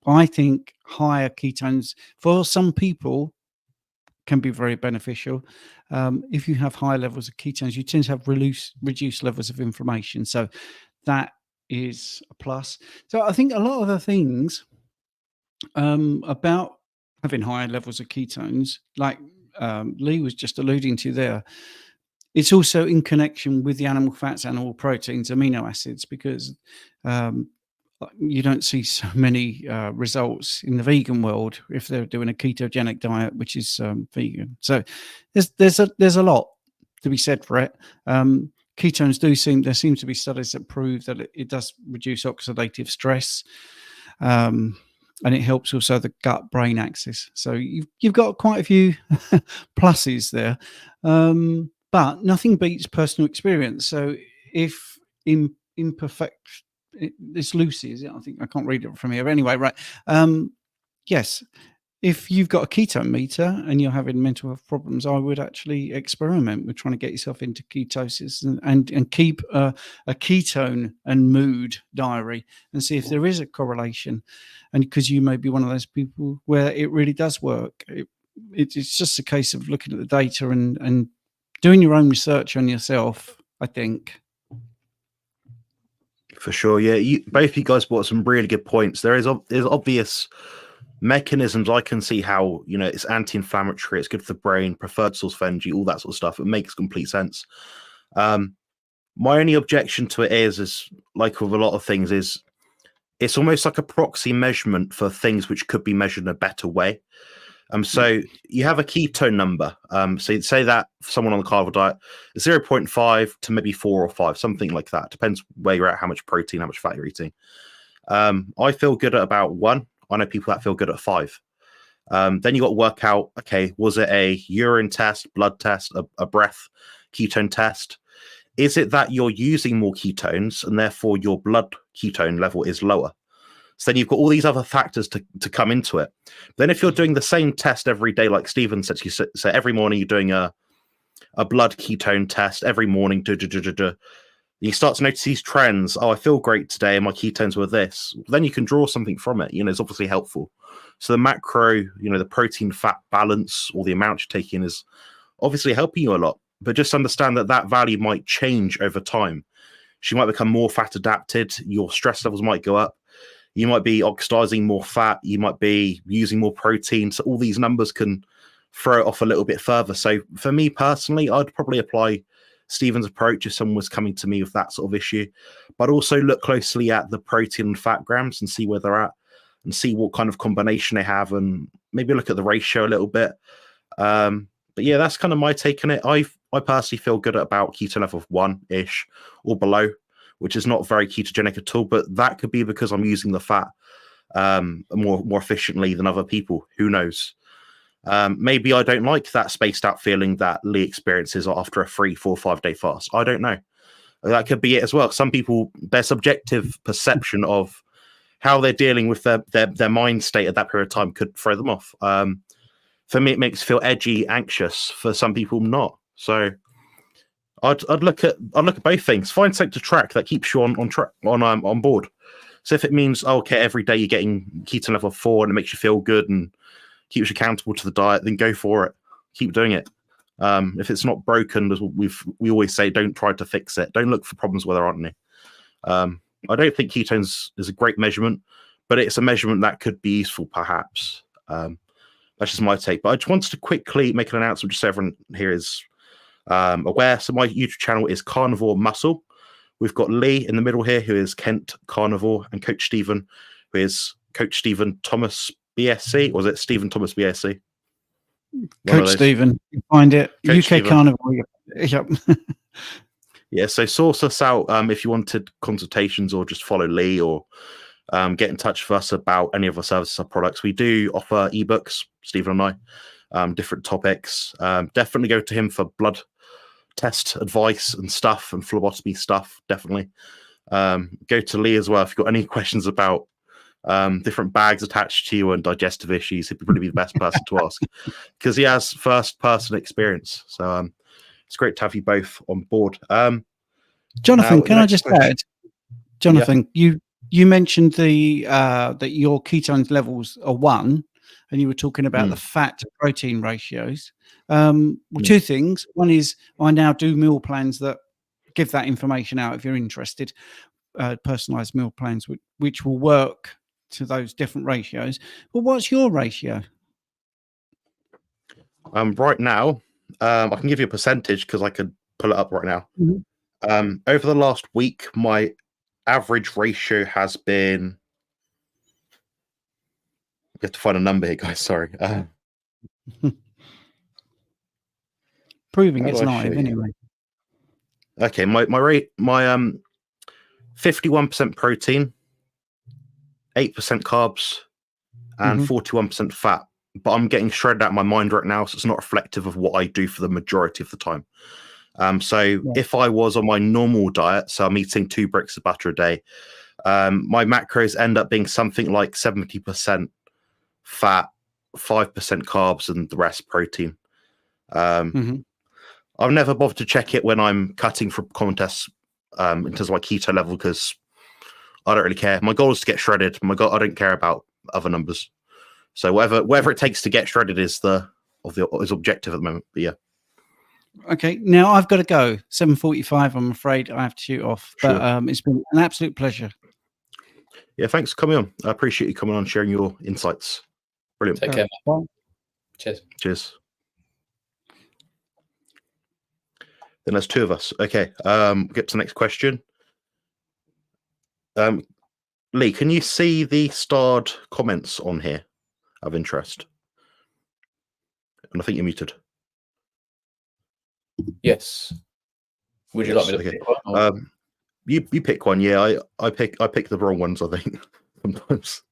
Speaker 4: I think higher ketones for some people can be very beneficial. If you have high levels of ketones, you tend to have reduced levels of inflammation. So that is a plus. So I think a lot of the things about having higher levels of ketones, like Lee was just alluding to there, it's also in connection with the animal fats, animal proteins, amino acids, because you don't see so many results in the vegan world if they're doing a ketogenic diet, which is vegan. So there's a lot to be said for it. Ketones there seems to be studies that prove that it does reduce oxidative stress, and it helps also the gut-brain axis. So you've got quite a few pluses there, but nothing beats personal experience. So if imperfect. It's Lucy, is it? I think I can't read it from here. Anyway, right. Yes. If you've got a ketone meter and you're having mental health problems, I would actually experiment with trying to get yourself into ketosis and keep a ketone and mood diary and see if there is a correlation. And because you may be one of those people where it really does work. It's just a case of looking at the data and doing your own research on yourself, I think.
Speaker 1: For sure, yeah. Both of you guys brought some really good points. There's obvious mechanisms. I can see how, you know, it's anti-inflammatory, it's good for the brain, preferred source of energy, all that sort of stuff. It makes complete sense. My only objection to it is like with a lot of things, is it's almost like a proxy measurement for things which could be measured in a better way. So you have a ketone number. So you'd say that for someone on the carnivore diet, 0.5 to maybe 4 or 5, something like that. Depends where you're at, how much protein, how much fat you're eating. I feel good at about 1. I know people that feel good at 5. Then you got to work out, okay, was it a urine test, blood test, a breath ketone test? Is it that you're using more ketones and therefore your blood ketone level is lower? So then you've got all these other factors to come into it. Then if you're doing the same test every day, like Stephen said, so every morning you're doing a blood ketone test every morning, you start to notice these trends. Oh, I feel great today, and my ketones were this. Then you can draw something from it. You know, it's obviously helpful. So the macro, you know, the protein fat balance or the amount you're taking is obviously helping you a lot. But just understand that value might change over time. So you might become more fat adapted. Your stress levels might go up. You might be oxidizing more fat. You might be using more protein. So all these numbers can throw it off a little bit further. So for me personally, I'd probably apply Stephen's approach if someone was coming to me with that sort of issue, but also look closely at the protein and fat grams and see where they're at and see what kind of combination they have and maybe look at the ratio a little bit. But yeah, that's kind of my take on it. I personally feel good at about ketone level of 1-ish or below, which is not very ketogenic at all, but that could be because I'm using the fat more efficiently than other people. Who knows? Maybe I don't like that spaced out feeling that Lee experiences after a 3, 4, 5 day fast. I don't know. That could be it as well. Some people, their subjective perception of how they're dealing with their mind state at that period of time could throw them off. For me, it makes me feel edgy, anxious. For some people, not. So I'd look at both things. Find something to track that keeps you on board. So if it means okay, every day you're getting ketone level 4 and it makes you feel good and keeps you accountable to the diet, then go for it. Keep doing it. If it's not broken, as we always say, don't try to fix it. Don't look for problems where there aren't any. I don't think ketones is a great measurement, but it's a measurement that could be useful, perhaps. That's just my take. But I just wanted to quickly make an announcement just so everyone here is aware. So my YouTube channel is Carnivore Muscle. We've got Lee in the middle here, who is Kent Carnivore, and Coach Stephen, who is Coach Stephen Thomas BSc. Or was it Stephen Thomas BSc?
Speaker 4: Coach Stephen, you find it.
Speaker 1: Coach
Speaker 4: UK
Speaker 1: Stephen.
Speaker 4: Carnivore. Yep.
Speaker 1: Yeah, so source us out if you wanted consultations or just follow Lee or get in touch with us about any of our services or products. We do offer ebooks, Stephen and I, different topics. Definitely go to him for blood test advice and stuff and phlebotomy stuff. Definitely. Go to Lee as well if you've got any questions about different bags attached to you and digestive issues. He'd probably be the best person to ask because he has first-person experience. So it's great to have you both on board.
Speaker 4: Jonathan,
Speaker 1: now,
Speaker 4: can I just add? Jonathan,
Speaker 1: Yeah.
Speaker 4: you mentioned that your ketones levels are 1, and you were talking about the fat to protein ratios. Well, 2 things. One is I now do meal plans that give that information out if you're interested. Personalized meal plans which will work to those different ratios. But what's your ratio?
Speaker 1: Right now, I can give you a percentage because I could pull it up right now. Over the last week, my average ratio has been. I have to find a number here, guys. Sorry.
Speaker 4: Proving
Speaker 1: How
Speaker 4: it's
Speaker 1: do I
Speaker 4: live
Speaker 1: show you?
Speaker 4: anyway.
Speaker 1: Okay, my 51% protein, 8% carbs, and 41% fat. But I'm getting shredded out of my mind right now, so it's not reflective of what I do for the majority of the time. So if I was on my normal diet, so I'm eating 2 bricks of butter a day, my macros end up being something like 70% fat, 5% carbs, and the rest protein. I've never bothered to check it when I'm cutting for contests in terms of my keto level, because I don't really care. My goal is to get shredded. I don't care about other numbers. So whatever it takes to get shredded is objective at the moment. But yeah.
Speaker 4: Okay, now I've got to go. 7:45. I'm afraid I have to shoot off.
Speaker 1: Sure.
Speaker 4: But it's been an absolute pleasure.
Speaker 1: Yeah, thanks for coming on. I appreciate you coming on, sharing your insights. Brilliant.
Speaker 2: Take care.
Speaker 4: Bye.
Speaker 2: Cheers.
Speaker 1: Cheers. Then there's 2 of us. Okay. Get to the next question. Lee, can you see the starred comments on here of interest? And I think you're muted.
Speaker 2: Yes. Would you like me to pick one? Or-
Speaker 1: You pick one. Yeah, I pick the wrong ones, I think, sometimes.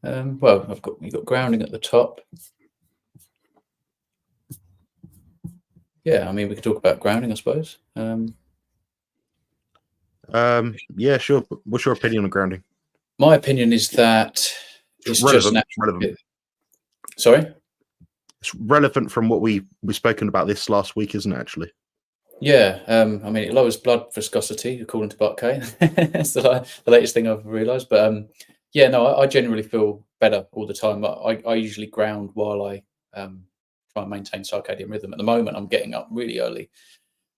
Speaker 2: Well, you've got grounding at the top. Yeah, I mean, we could talk about grounding, I suppose.
Speaker 1: Yeah, sure. What's your opinion on grounding?
Speaker 2: My opinion is that it's just
Speaker 1: relevant.
Speaker 2: Sorry?
Speaker 1: It's relevant from what we've spoken about this last week, isn't it, actually?
Speaker 2: Yeah, I mean, it lowers blood viscosity, according to Bart Kane. That's the latest thing I've realised. But yeah, no, I generally feel better all the time. I usually ground while I try and maintain circadian rhythm. At the moment, I'm getting up really early.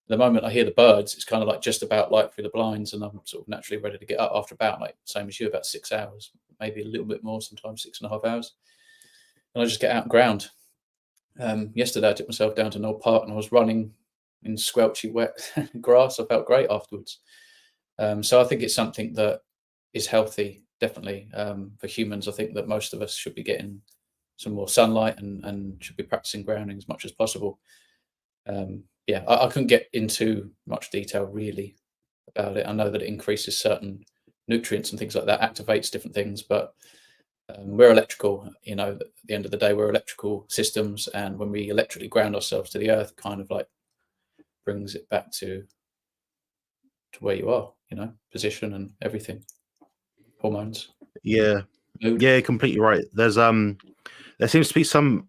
Speaker 2: The moment I hear the birds, it's kind of like just about light through the blinds, and I'm sort of naturally ready to get up after about, like, same as you, about 6 hours, maybe a little bit more, sometimes 6.5 hours. And I just get out and ground. Yesterday, I took myself down to Knoll Park and I was running in squelchy wet grass. I felt great afterwards. So I think it's something that is healthy, definitely, for humans. I think that most of us should be getting some more sunlight and should be practicing grounding as much as possible. Yeah, I couldn't get into much detail really about it. I know that it increases certain nutrients and things like that, activates different things, but we're electrical, you know, at the end of the day, we're electrical systems. And when we electrically ground ourselves to the earth, kind of like brings it back to where you are, you know, position and everything, hormones.
Speaker 1: Yeah,
Speaker 2: mood.
Speaker 1: yeah, completely right. There seems to be some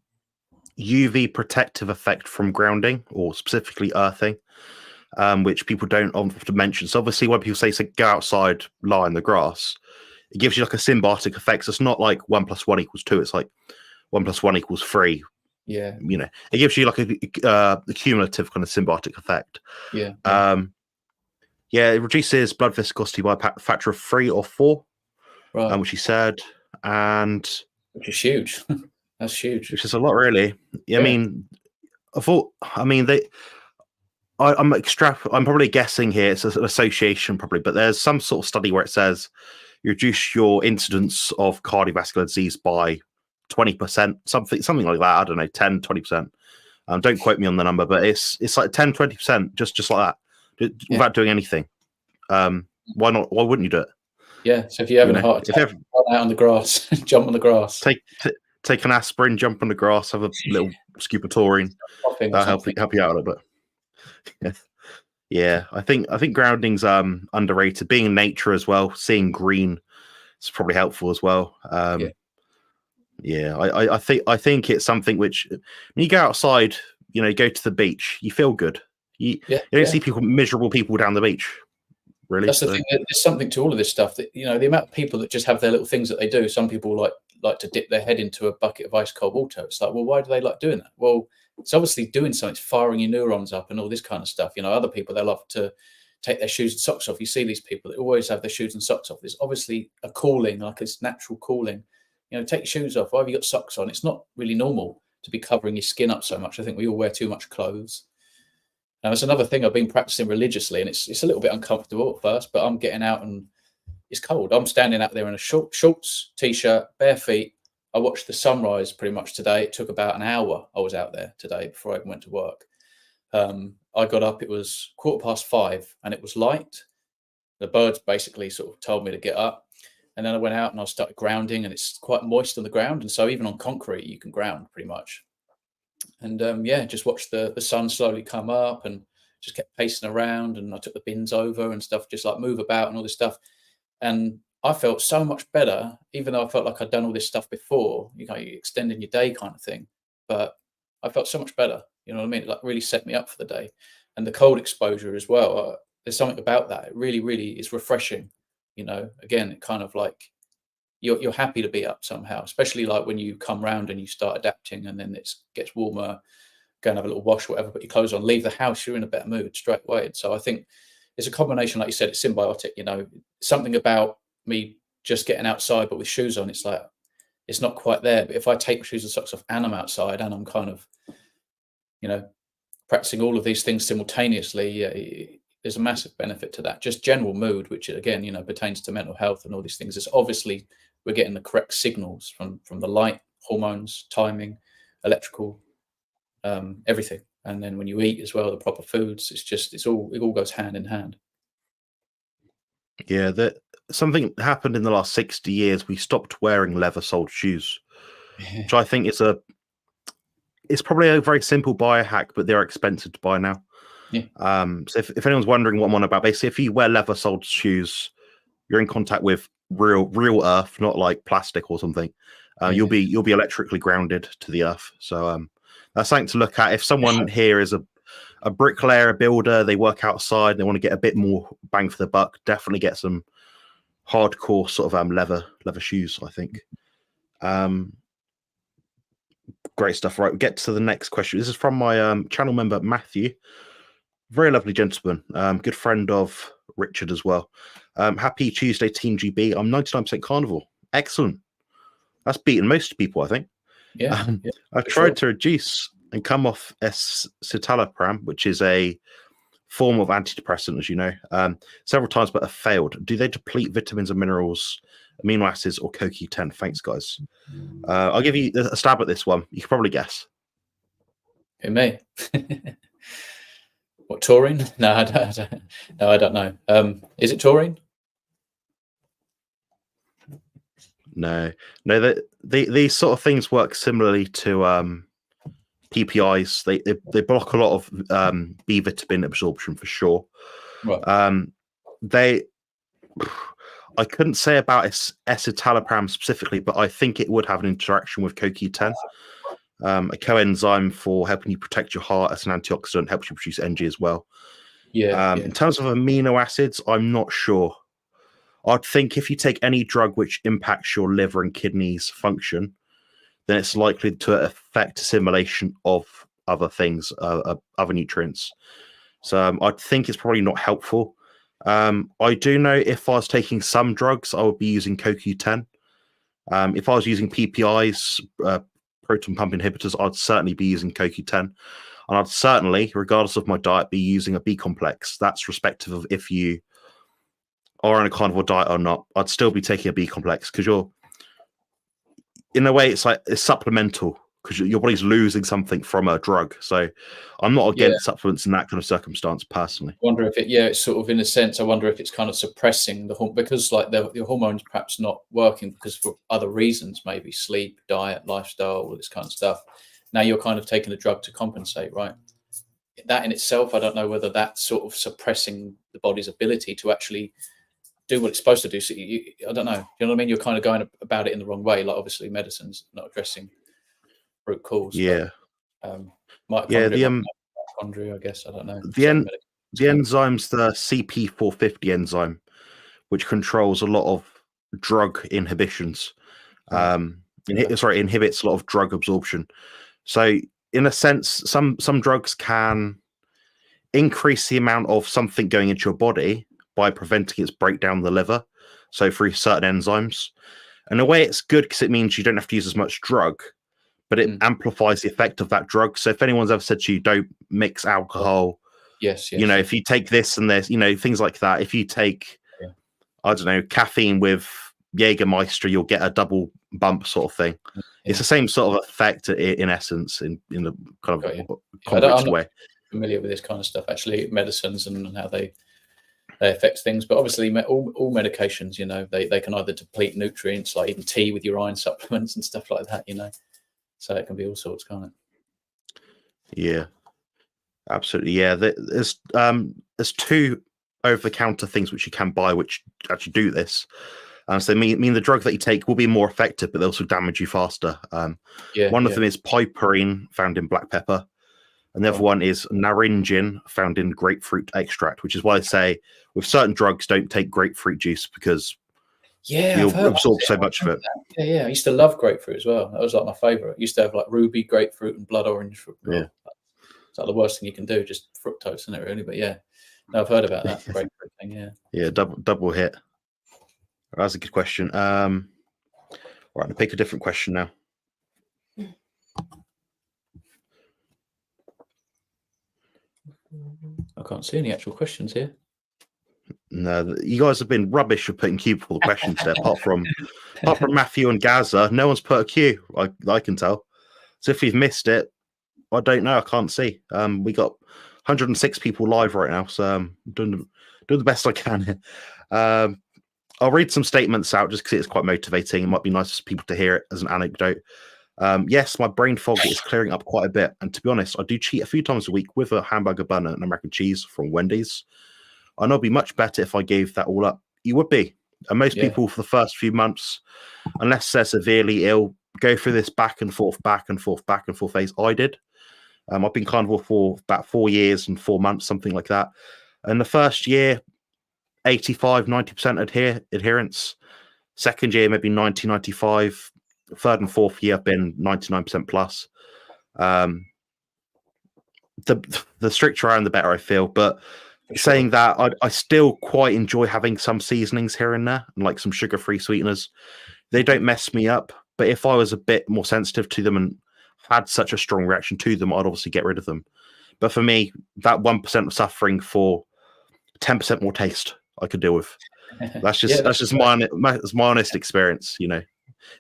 Speaker 1: UV protective effect from grounding, or specifically earthing, which people don't often mention. So obviously when people say go outside, lie in the grass, it gives you like a symbiotic effect. So it's not like 1 + 1 = 2. It's like 1 + 1 = 3.
Speaker 2: Yeah.
Speaker 1: You know, it gives you like a cumulative kind of symbiotic effect.
Speaker 2: Yeah.
Speaker 1: Yeah, it reduces blood viscosity by a factor of 3 or 4,
Speaker 2: Right.
Speaker 1: which he said, and
Speaker 2: Which is huge. That's huge.
Speaker 1: which is a lot, really.
Speaker 2: Yeah.
Speaker 1: I mean, I'm probably guessing here. It's an association, probably, but there's some sort of study where it says you reduce your incidence of cardiovascular disease by 20%, something like that. I don't know, 10, 20%. Don't quote me on the number, but it's like 10, 20%, just like that, without doing anything. Why not? Why wouldn't you do it?
Speaker 2: Yeah. So if you're having a heart attack, run out on the grass, jump on the grass.
Speaker 1: Take an aspirin, jump on the grass, have a little scoop of taurine. Help you out a little bit. Yeah, I think grounding's underrated. Being in nature as well, seeing green is probably helpful as well. Yeah, I think it's something which, when you go outside, you know, go to the beach, you feel good. You don't see miserable people down the beach. Really,
Speaker 2: that's the thing. There's something to all of this stuff. That, you know, the amount of people that just have their little things that they do. Some people like to dip their head into a bucket of ice cold water. It's like, well, why do they like doing that? Well, it's obviously doing something. It's firing your neurons up and all this kind of stuff. You know, other people, they love to take their shoes and socks off. You see these people that always have their shoes and socks off. There's obviously a calling, like it's natural calling. You know, take your shoes off. Why have you got socks on? It's not really normal to be covering your skin up so much. I think we all wear too much clothes. Now, it's another thing I've been practicing religiously, and it's a little bit uncomfortable at first, but I'm getting out and it's cold. I'm standing out there in a shorts, t-shirt, bare feet. I watched the sunrise pretty much today. It took about an hour. I was out there today before I even went to work. I got up, it was 5:15 and it was light. The birds basically sort of told me to get up. And then I went out and I started grounding, and it's quite moist on the ground. And so even on concrete, you can ground pretty much. And yeah, just watched the sun slowly come up, and just kept pacing around. And I took the bins over and stuff, just like move about and all this stuff. And I felt so much better, even though I felt like I'd done all this stuff before, you know, you extending your day kind of thing. But I felt so much better, you know what I mean? It like really set me up for the day. And the cold exposure as well. There's something about that. It really, really is refreshing. You know, again, it kind of like you're happy to be up somehow, especially like when you come round and you start adapting, and then it gets warmer, go and have a little wash, whatever, put your clothes on, leave the house, you're in a better mood straight away. And so I think it's a combination, like you said, it's symbiotic, you know, something about me just getting outside, but with shoes on, it's like, it's not quite there. But if I take my shoes and socks off and I'm outside and I'm kind of, you know, practicing all of these things simultaneously, yeah, there's a massive benefit to that. Just general mood, which again, you know, pertains to mental health and all these things. It's obviously we're getting the correct signals from the light, hormones, timing, electrical, everything. And then when you eat as well, the proper foods, it all goes hand in hand.
Speaker 1: Yeah, something happened in the last 60 years. We stopped wearing leather-soled shoes, which I think it's probably a very simple biohack, but they're expensive to buy now.
Speaker 2: Yeah.
Speaker 1: So if anyone's wondering what I'm on about, basically, if you wear leather-soled shoes, you're in contact with real earth, not like plastic or something. You'll be electrically grounded to the earth. So that's something to look at. If someone here is a bricklayer, a builder, they work outside, they want to get a bit more bang for the buck, definitely get some hardcore sort of leather shoes, I think. Great stuff. Right, we'll get to the next question. This is from my channel member Matthew. Very lovely gentleman, good friend of Richard as well. Happy Tuesday, Team GB. I'm 99% carnivore. Excellent. That's beaten most people, I think.
Speaker 2: Yeah.
Speaker 1: I've tried to reduce and come off escitalopram, which is a form of antidepressant, as you know, several times, but have failed. Do they deplete vitamins and minerals, amino acids, or CoQ10? Thanks, guys. I'll give you a stab at this one. You can probably guess.
Speaker 2: Who, me? What, taurine? No, I don't know. Is it taurine?
Speaker 1: No. These sort of things work similarly to PPIs. They block a lot of B vitamin absorption for sure.
Speaker 2: Right.
Speaker 1: I couldn't say about escitalopram specifically, but I think it would have an interaction with CoQ10, a coenzyme for helping you protect your heart as an antioxidant, helps you produce energy as well.
Speaker 2: Yeah.
Speaker 1: In terms of amino acids, I'm not sure. I'd think if you take any drug which impacts your liver and kidneys function, then it's likely to affect assimilation of other things, other nutrients. So I think it's probably not helpful. I do know if I was taking some drugs, I would be using CoQ10. If I was using PPIs, proton pump inhibitors, I'd certainly be using CoQ10. And I'd certainly, regardless of my diet, be using a B complex. That's respective of if you are on a carnivore diet or not. I'd still be taking a B complex because you're, in a way, it's supplemental because your body's losing something from a drug. So I'm not against supplements in that kind of circumstance personally.
Speaker 2: I wonder if it's sort of, in a sense, I wonder if it's kind of suppressing the hormone, because like the hormones perhaps not working because for other reasons, maybe sleep, diet, lifestyle, all this kind of stuff. Now you're kind of taking a drug to compensate, right? That in itself, I don't know whether that's sort of suppressing the body's ability to actually do what it's supposed to do. So I don't know. You know what I mean? You're kind of going about it in the wrong way. Like obviously medicine's not addressing root cause.
Speaker 1: Yeah.
Speaker 2: But, mitochondria, I guess. I don't know.
Speaker 1: The enzyme's the CP450 enzyme, which controls a lot of drug inhibitions. Inhibits a lot of drug absorption. So in a sense, some drugs can increase the amount of something going into your body by preventing its breakdown in the liver. So through certain enzymes. In a way, it's good because it means you don't have to use as much drug, but it amplifies the effect of that drug. So if anyone's ever said to you, don't mix alcohol, if you take this and this, things like that. If you take, I don't know, caffeine with Jägermeister, you'll get a double bump sort of thing. Yeah. It's the same sort of effect in essence, in the kind of complex way.
Speaker 2: Familiar with this kind of stuff, actually, medicines and how they affect things. But obviously, all medications, they can either deplete nutrients, like even tea with your iron supplements and stuff like that, So it can be all sorts, can't it?
Speaker 1: Yeah, absolutely. Yeah, there's two over-the-counter things which you can buy which actually do this. So mean the drug that you take will be more effective, but they also damage you faster. One of them is piperine, found in black pepper, and the other one is naringin, found in grapefruit extract, which is why I say with certain drugs don't take grapefruit juice because you'll absorb so much of it.
Speaker 2: Yeah. I used to love grapefruit as well. That was like my favorite. I used to have like ruby, grapefruit, and blood orange fruit.
Speaker 1: Yeah.
Speaker 2: It's like the worst thing you can do, just fructose, isn't it, really? But yeah, no, I've heard about that grapefruit thing. Yeah.
Speaker 1: Yeah, double hit. That's a good question. Right, I'll pick a different question now.
Speaker 2: I can't see any actual questions here.
Speaker 1: No, you guys have been rubbish for putting Q before the questions there. Apart from Matthew and Gaza, no one's put a Q. I can tell. So if you've missed it, I don't know. I can't see. We got 106 people live right now, so I'm doing the best I can here. I'll read some statements out just because it's quite motivating. It might be nice for people to hear it as an anecdote. Yes, my brain fog is clearing up quite a bit, and to be honest, I do cheat a few times a week with a hamburger bun and American cheese from Wendy's. I know it'd be much better if I gave that all up. You would be. And most people for the first few months, unless they're severely ill, go through this back and forth phase. I did. I've been carnivore for about 4 years and 4 months, something like that. And the first year, 85-90% adherence. Second year, maybe 90-95. Third and fourth year, I've been 99% plus. The stricter I am, the better I feel. But saying that, I still quite enjoy having some seasonings here and there, and like some sugar-free sweeteners. They don't mess me up. But if I was a bit more sensitive to them and had such a strong reaction to them, I'd obviously get rid of them. But for me, that 1% of suffering for 10% more taste, I could deal with. That's just my honest experience. You know,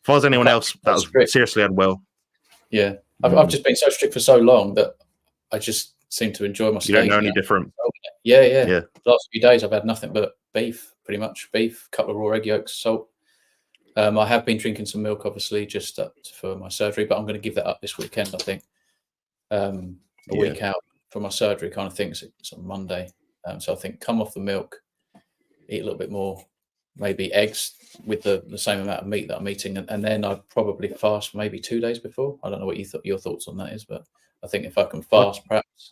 Speaker 1: if I was anyone else that was seriously unwell,
Speaker 2: I've just been so strict for so long that I just seem to enjoy my steak.
Speaker 1: You don't know any different.
Speaker 2: Yeah. The last few days I've had nothing but beef, pretty much beef, a couple of raw egg yolks, salt. I have been drinking some milk, obviously, just for my surgery, but I'm going to give that up this weekend. I think a week out from my surgery, kind of thing. It's on Monday, so I think come off the milk, eat a little bit more, maybe eggs with the same amount of meat that I'm eating, and then I'd probably fast maybe 2 days before. I don't know what your thoughts on that is, but I think if I can fast perhaps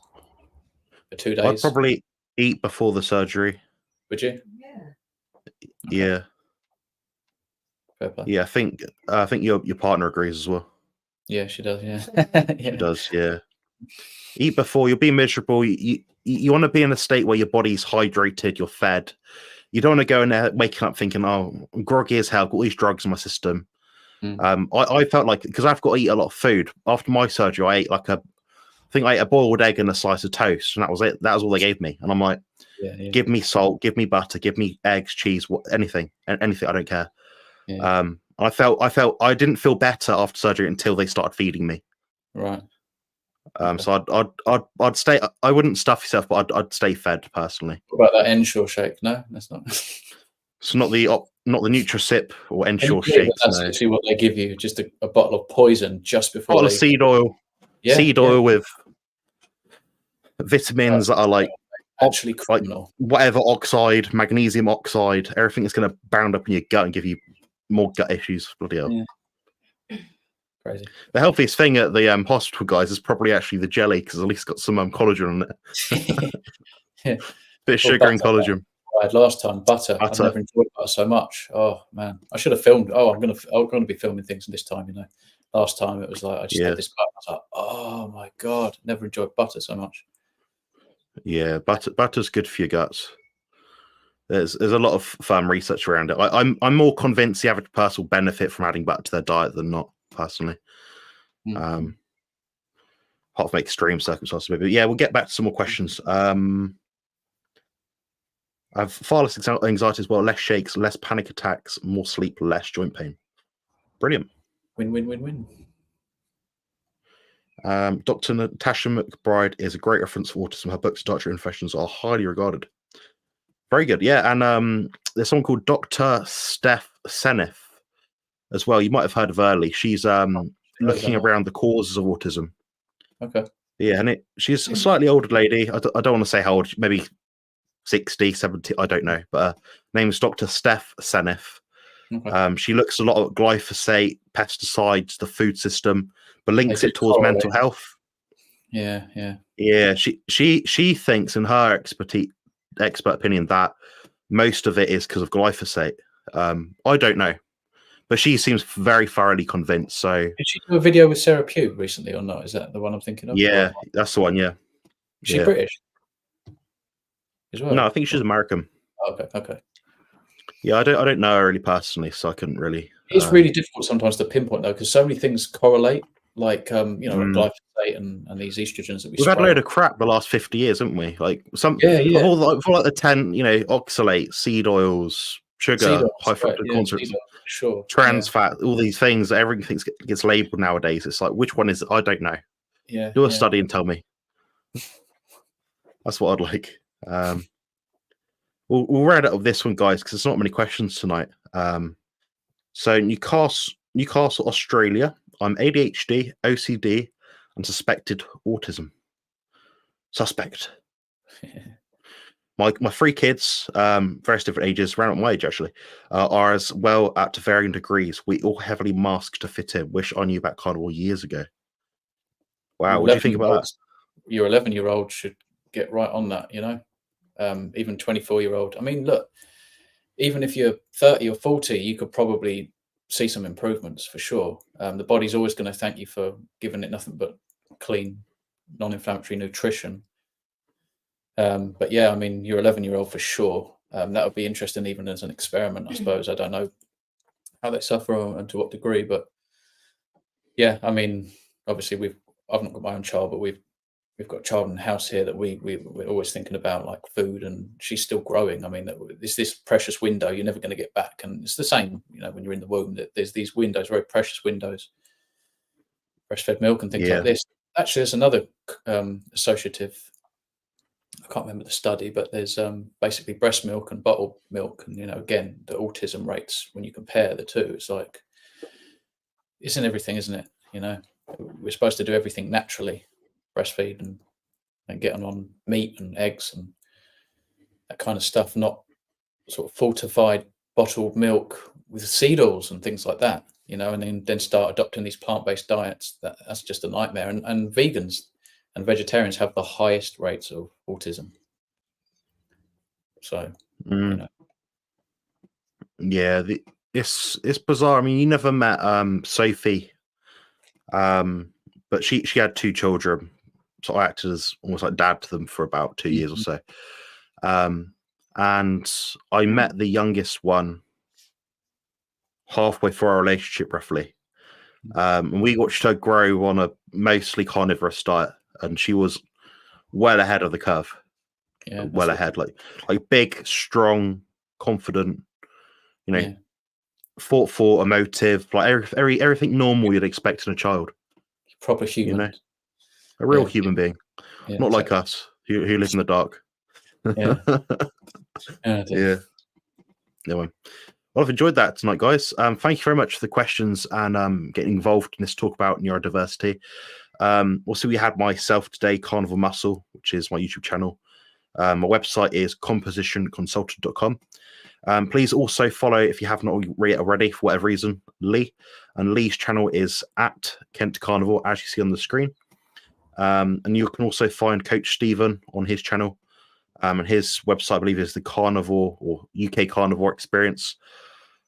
Speaker 2: for 2 days,
Speaker 1: I'd probably eat before the surgery.
Speaker 2: Would you?
Speaker 1: Yeah.
Speaker 2: Fair play.
Speaker 1: Yeah, I think your partner agrees as well.
Speaker 2: Yeah, she does. Yeah,
Speaker 1: She does. Yeah. Eat before, you'll be miserable. You want to be in a state where your body's hydrated, you're fed. You don't want to go in there waking up thinking, "Oh, I'm groggy as hell. I've got all these drugs in my system." I felt like, because I've got to eat a lot of food. After my surgery, I ate I ate a boiled egg and a slice of toast, and that was it. That was all they gave me. And I'm like, give me salt, give me butter, give me eggs, cheese, anything. I don't care. I felt I didn't feel better after surgery until they started feeding me.
Speaker 2: Right.
Speaker 1: So I'd stay. I wouldn't stuff yourself, but I'd stay fed personally.
Speaker 2: What about that Ensure shake? No, that's not.
Speaker 1: It's not the NutriSip or Ensure shakes.
Speaker 2: That's actually what they give you, just a bottle of poison just before.
Speaker 1: Bottle of seed oil. Seed oil with vitamins that are like
Speaker 2: actually criminal.
Speaker 1: Like whatever oxide, magnesium oxide, everything that's going to bound up in your gut and give you more gut issues. Bloody hell.
Speaker 2: Yeah. Crazy.
Speaker 1: The healthiest thing at the hospital, guys, is probably actually the jelly, because at least got some collagen in it. Bit of sugar and collagen.
Speaker 2: I had last time butter. I've never enjoyed butter so much. Oh man, I should have filmed. Oh, I'm gonna be filming things this time. You know, last time it was like I just had this butter. I was like, oh my god, never enjoyed butter so much.
Speaker 1: Yeah, butter's good for your guts. There's a lot of fun research around it. I'm more convinced the average person will benefit from adding butter to their diet than not, personally. Apart from extreme circumstances, maybe. But yeah, we'll get back to some more questions. I have far less anxiety as well, less shakes, less panic attacks, more sleep, less joint pain. Brilliant.
Speaker 2: Win.
Speaker 1: Dr. Natasha McBride is a great reference for autism. Her books, Dietary Infections, are highly regarded. Very good. Yeah, and there's someone called Dr. Steph Seneth as well. You might have heard of Early. She's looking around the causes of autism.
Speaker 2: Okay.
Speaker 1: Yeah, and she's a slightly older lady. I don't want to say how old, maybe 60, 70, I don't know. But her name is Dr. Steph Senef.
Speaker 2: Okay.
Speaker 1: She looks a lot at glyphosate, pesticides, the food system, but links
Speaker 2: They
Speaker 1: it
Speaker 2: do
Speaker 1: towards
Speaker 2: correlate.
Speaker 1: mental health.
Speaker 2: Yeah, yeah.
Speaker 1: Yeah, she thinks, in her expert opinion, that most of it is because of glyphosate. I don't know, but she seems very thoroughly convinced. So
Speaker 2: Did she do a video with Sarah Pugh recently or not? Is that the one I'm thinking of?
Speaker 1: yeah, that's the one. Yeah,
Speaker 2: Is she
Speaker 1: yeah.
Speaker 2: British as well?
Speaker 1: No, I think she's American.
Speaker 2: Okay, okay.
Speaker 1: Yeah, I don't know her really personally, so I couldn't really.
Speaker 2: It's really difficult sometimes to pinpoint though, because so many things correlate, like like glyphosate and these estrogens that
Speaker 1: We've had a
Speaker 2: spray.
Speaker 1: load of crap the last 50 years, haven't we? Like
Speaker 2: Yeah.
Speaker 1: for like the 10, oxalate, seed oils, sugar,
Speaker 2: Seed oils,
Speaker 1: high
Speaker 2: right,
Speaker 1: fructrose
Speaker 2: yeah,
Speaker 1: corn
Speaker 2: seed
Speaker 1: syrup,
Speaker 2: oils, sure.
Speaker 1: trans fat, all these things, everything gets labeled nowadays. It's like, which one is it? I don't know.
Speaker 2: Yeah.
Speaker 1: Do a study and tell me. That's what I'd like. We'll round up with this one, guys, because there's not many questions tonight. So Newcastle, Australia. I'm ADHD, OCD, and suspected autism. Suspect. My 3 kids, various different ages, around my age actually, are as well at varying degrees. We all heavily mask to fit in. Wish I knew about Carnivore years ago. Wow, what do you think about that?
Speaker 2: Your 11-year-old should get right on that, even 24-year-old. I mean, look, even if you're 30 or 40, you could probably see some improvements for sure. The body's always going to thank you for giving it nothing but clean, non-inflammatory nutrition. But yeah, I mean, your 11-year-old for sure. That would be interesting even as an experiment, I suppose. I don't know how they suffer and to what degree, but yeah, I mean, obviously I've not got my own child, but we've got a child in the house here that we're always thinking about, like food, and she's still growing. I mean, it's this precious window you're never going to get back, and it's the same, when you're in the womb. That there's these windows, very precious windows, breastfed milk and things like this. Actually, there's another associative. I can't remember the study, but there's basically breast milk and bottled milk, and again, the autism rates when you compare the two, it's like it's in everything, isn't it? We're supposed to do everything naturally. Breastfeed and get on meat and eggs and that kind of stuff, not sort of fortified bottled milk with seed oils and things like that, and then start adopting these plant-based diets. That's just a nightmare. And vegans and vegetarians have the highest rates of autism. So,
Speaker 1: yeah, it's bizarre. I mean, you never met Sophie, but she had 2 children. So I acted as almost like dad to them for about 2 years or so. And I met the youngest one halfway through our relationship, roughly. And we watched her grow on a mostly carnivorous diet, and she was well ahead of the curve.
Speaker 2: Yeah,
Speaker 1: well ahead, like big, strong, confident, thoughtful, emotive, like everything normal you'd expect in a child.
Speaker 2: Proper human.
Speaker 1: A real human being, not
Speaker 2: exactly.
Speaker 1: like us who live in the dark.
Speaker 2: Yeah.
Speaker 1: Well, I've enjoyed that tonight, guys. Thank you very much for the questions and getting involved in this talk about neurodiversity. Also, we had myself today, Carnivore Muscle, which is my YouTube channel. My website is compositionconsultant.com. Please also follow, if you have not already, for whatever reason, Lee. And Lee's channel is at Kent Carnivore, as you see on the screen. And you can also find Coach Stephen on his channel. And his website, I believe, is the Carnivore or UK Carnivore Experience.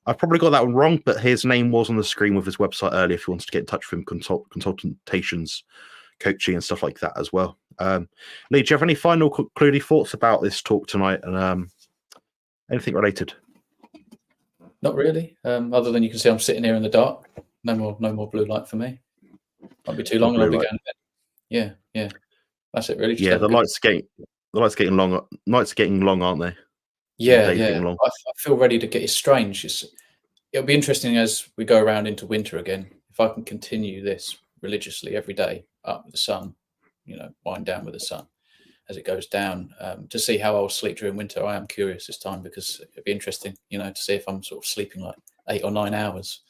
Speaker 1: I've probably got that one wrong, but his name was on the screen with his website earlier if you wanted to get in touch with him, consultations, coaching, and stuff like that as well. Lee, do you have any final concluding thoughts about this talk tonight and anything related?
Speaker 2: Not really. Other than you can see I'm sitting here in the dark. No more blue light for me. Won't be too long and I'll be going to bed. Yeah. That's it really.
Speaker 1: Just the lights getting long. Nights are getting long, aren't they?
Speaker 2: Yeah. I feel ready to get. It's strange. It'll be interesting as we go around into winter again. If I can continue this religiously every day, up with the sun, wind down with the sun as it goes down, to see how I'll sleep during winter. I am curious this time because it'd be interesting, to see if I'm sort of sleeping like 8 or 9 hours.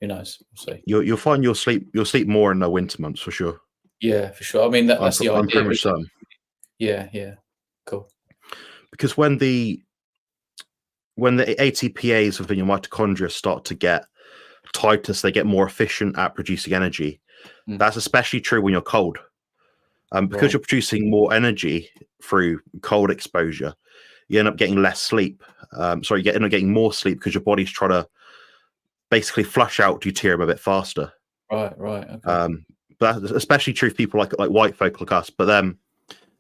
Speaker 2: Who knows? We'll see.
Speaker 1: You'll find you'll sleep more in the winter months for sure.
Speaker 2: Yeah, for sure. I mean, that's the
Speaker 1: I'm
Speaker 2: idea.
Speaker 1: pretty much certain.
Speaker 2: Yeah. Cool.
Speaker 1: Because when the ATPase within your mitochondria start to get tighter, so they get more efficient at producing energy. That's especially true when you're cold. Because you're producing more energy through cold exposure, you end up getting less sleep. You end up getting more sleep because your body's trying to basically flush out deuterium a bit faster.
Speaker 2: Right. Okay.
Speaker 1: But that's especially true for people like white folk like us. But then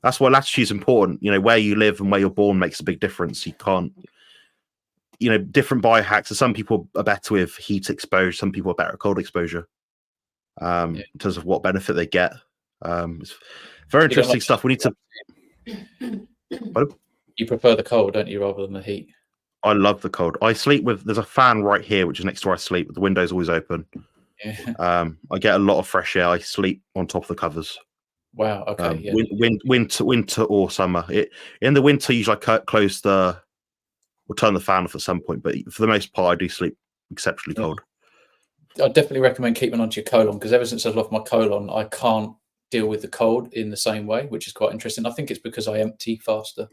Speaker 1: that's why latitude is important. Where you live and where you're born makes a big difference. You can't, different biohacks. So some people are better with heat exposure. Some people are better at cold exposure. In terms of what benefit they get. It's very interesting stuff. We need to.
Speaker 2: You prefer the cold, don't you, rather than the heat?
Speaker 1: I love the cold. I sleep with. There's a fan right here, which is next to where I sleep. The window's always open.
Speaker 2: Yeah.
Speaker 1: I get a lot of fresh air. I sleep on top of the covers.
Speaker 2: Wow. Okay.
Speaker 1: Winter or summer. In the winter, usually I turn the fan off at some point. But for the most part, I do sleep exceptionally cold.
Speaker 2: I definitely recommend keeping onto your colon, because ever since I've lost my colon, I can't deal with the cold in the same way, which is quite interesting. I think it's because I empty faster.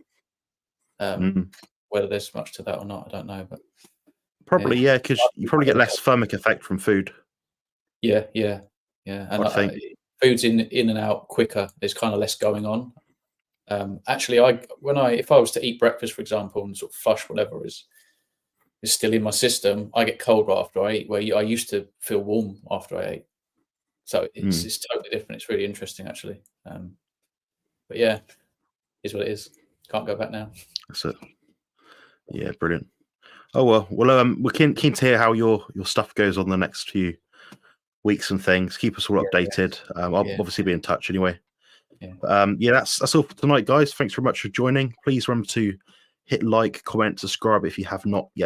Speaker 2: Whether there's much to that or not, I don't know. But
Speaker 1: probably, because you probably get less thermic effect from food.
Speaker 2: Yeah. And
Speaker 1: I think
Speaker 2: food's in and out quicker. There's kind of less going on. Actually, if I was to eat breakfast, for example, and sort of flush whatever is still in my system, I get cold right after I eat, where I used to feel warm after I ate. So it's totally different. It's really interesting, actually. But yeah, is what it is. Can't go back now.
Speaker 1: That's it. Yeah, brilliant. Oh well, we're keen to hear how your stuff goes on the next few weeks and things. Keep us all updated. I'll obviously be in touch anyway. That's all for tonight, guys. Thanks very much for joining. Please remember to hit like, comment, subscribe if you have not yet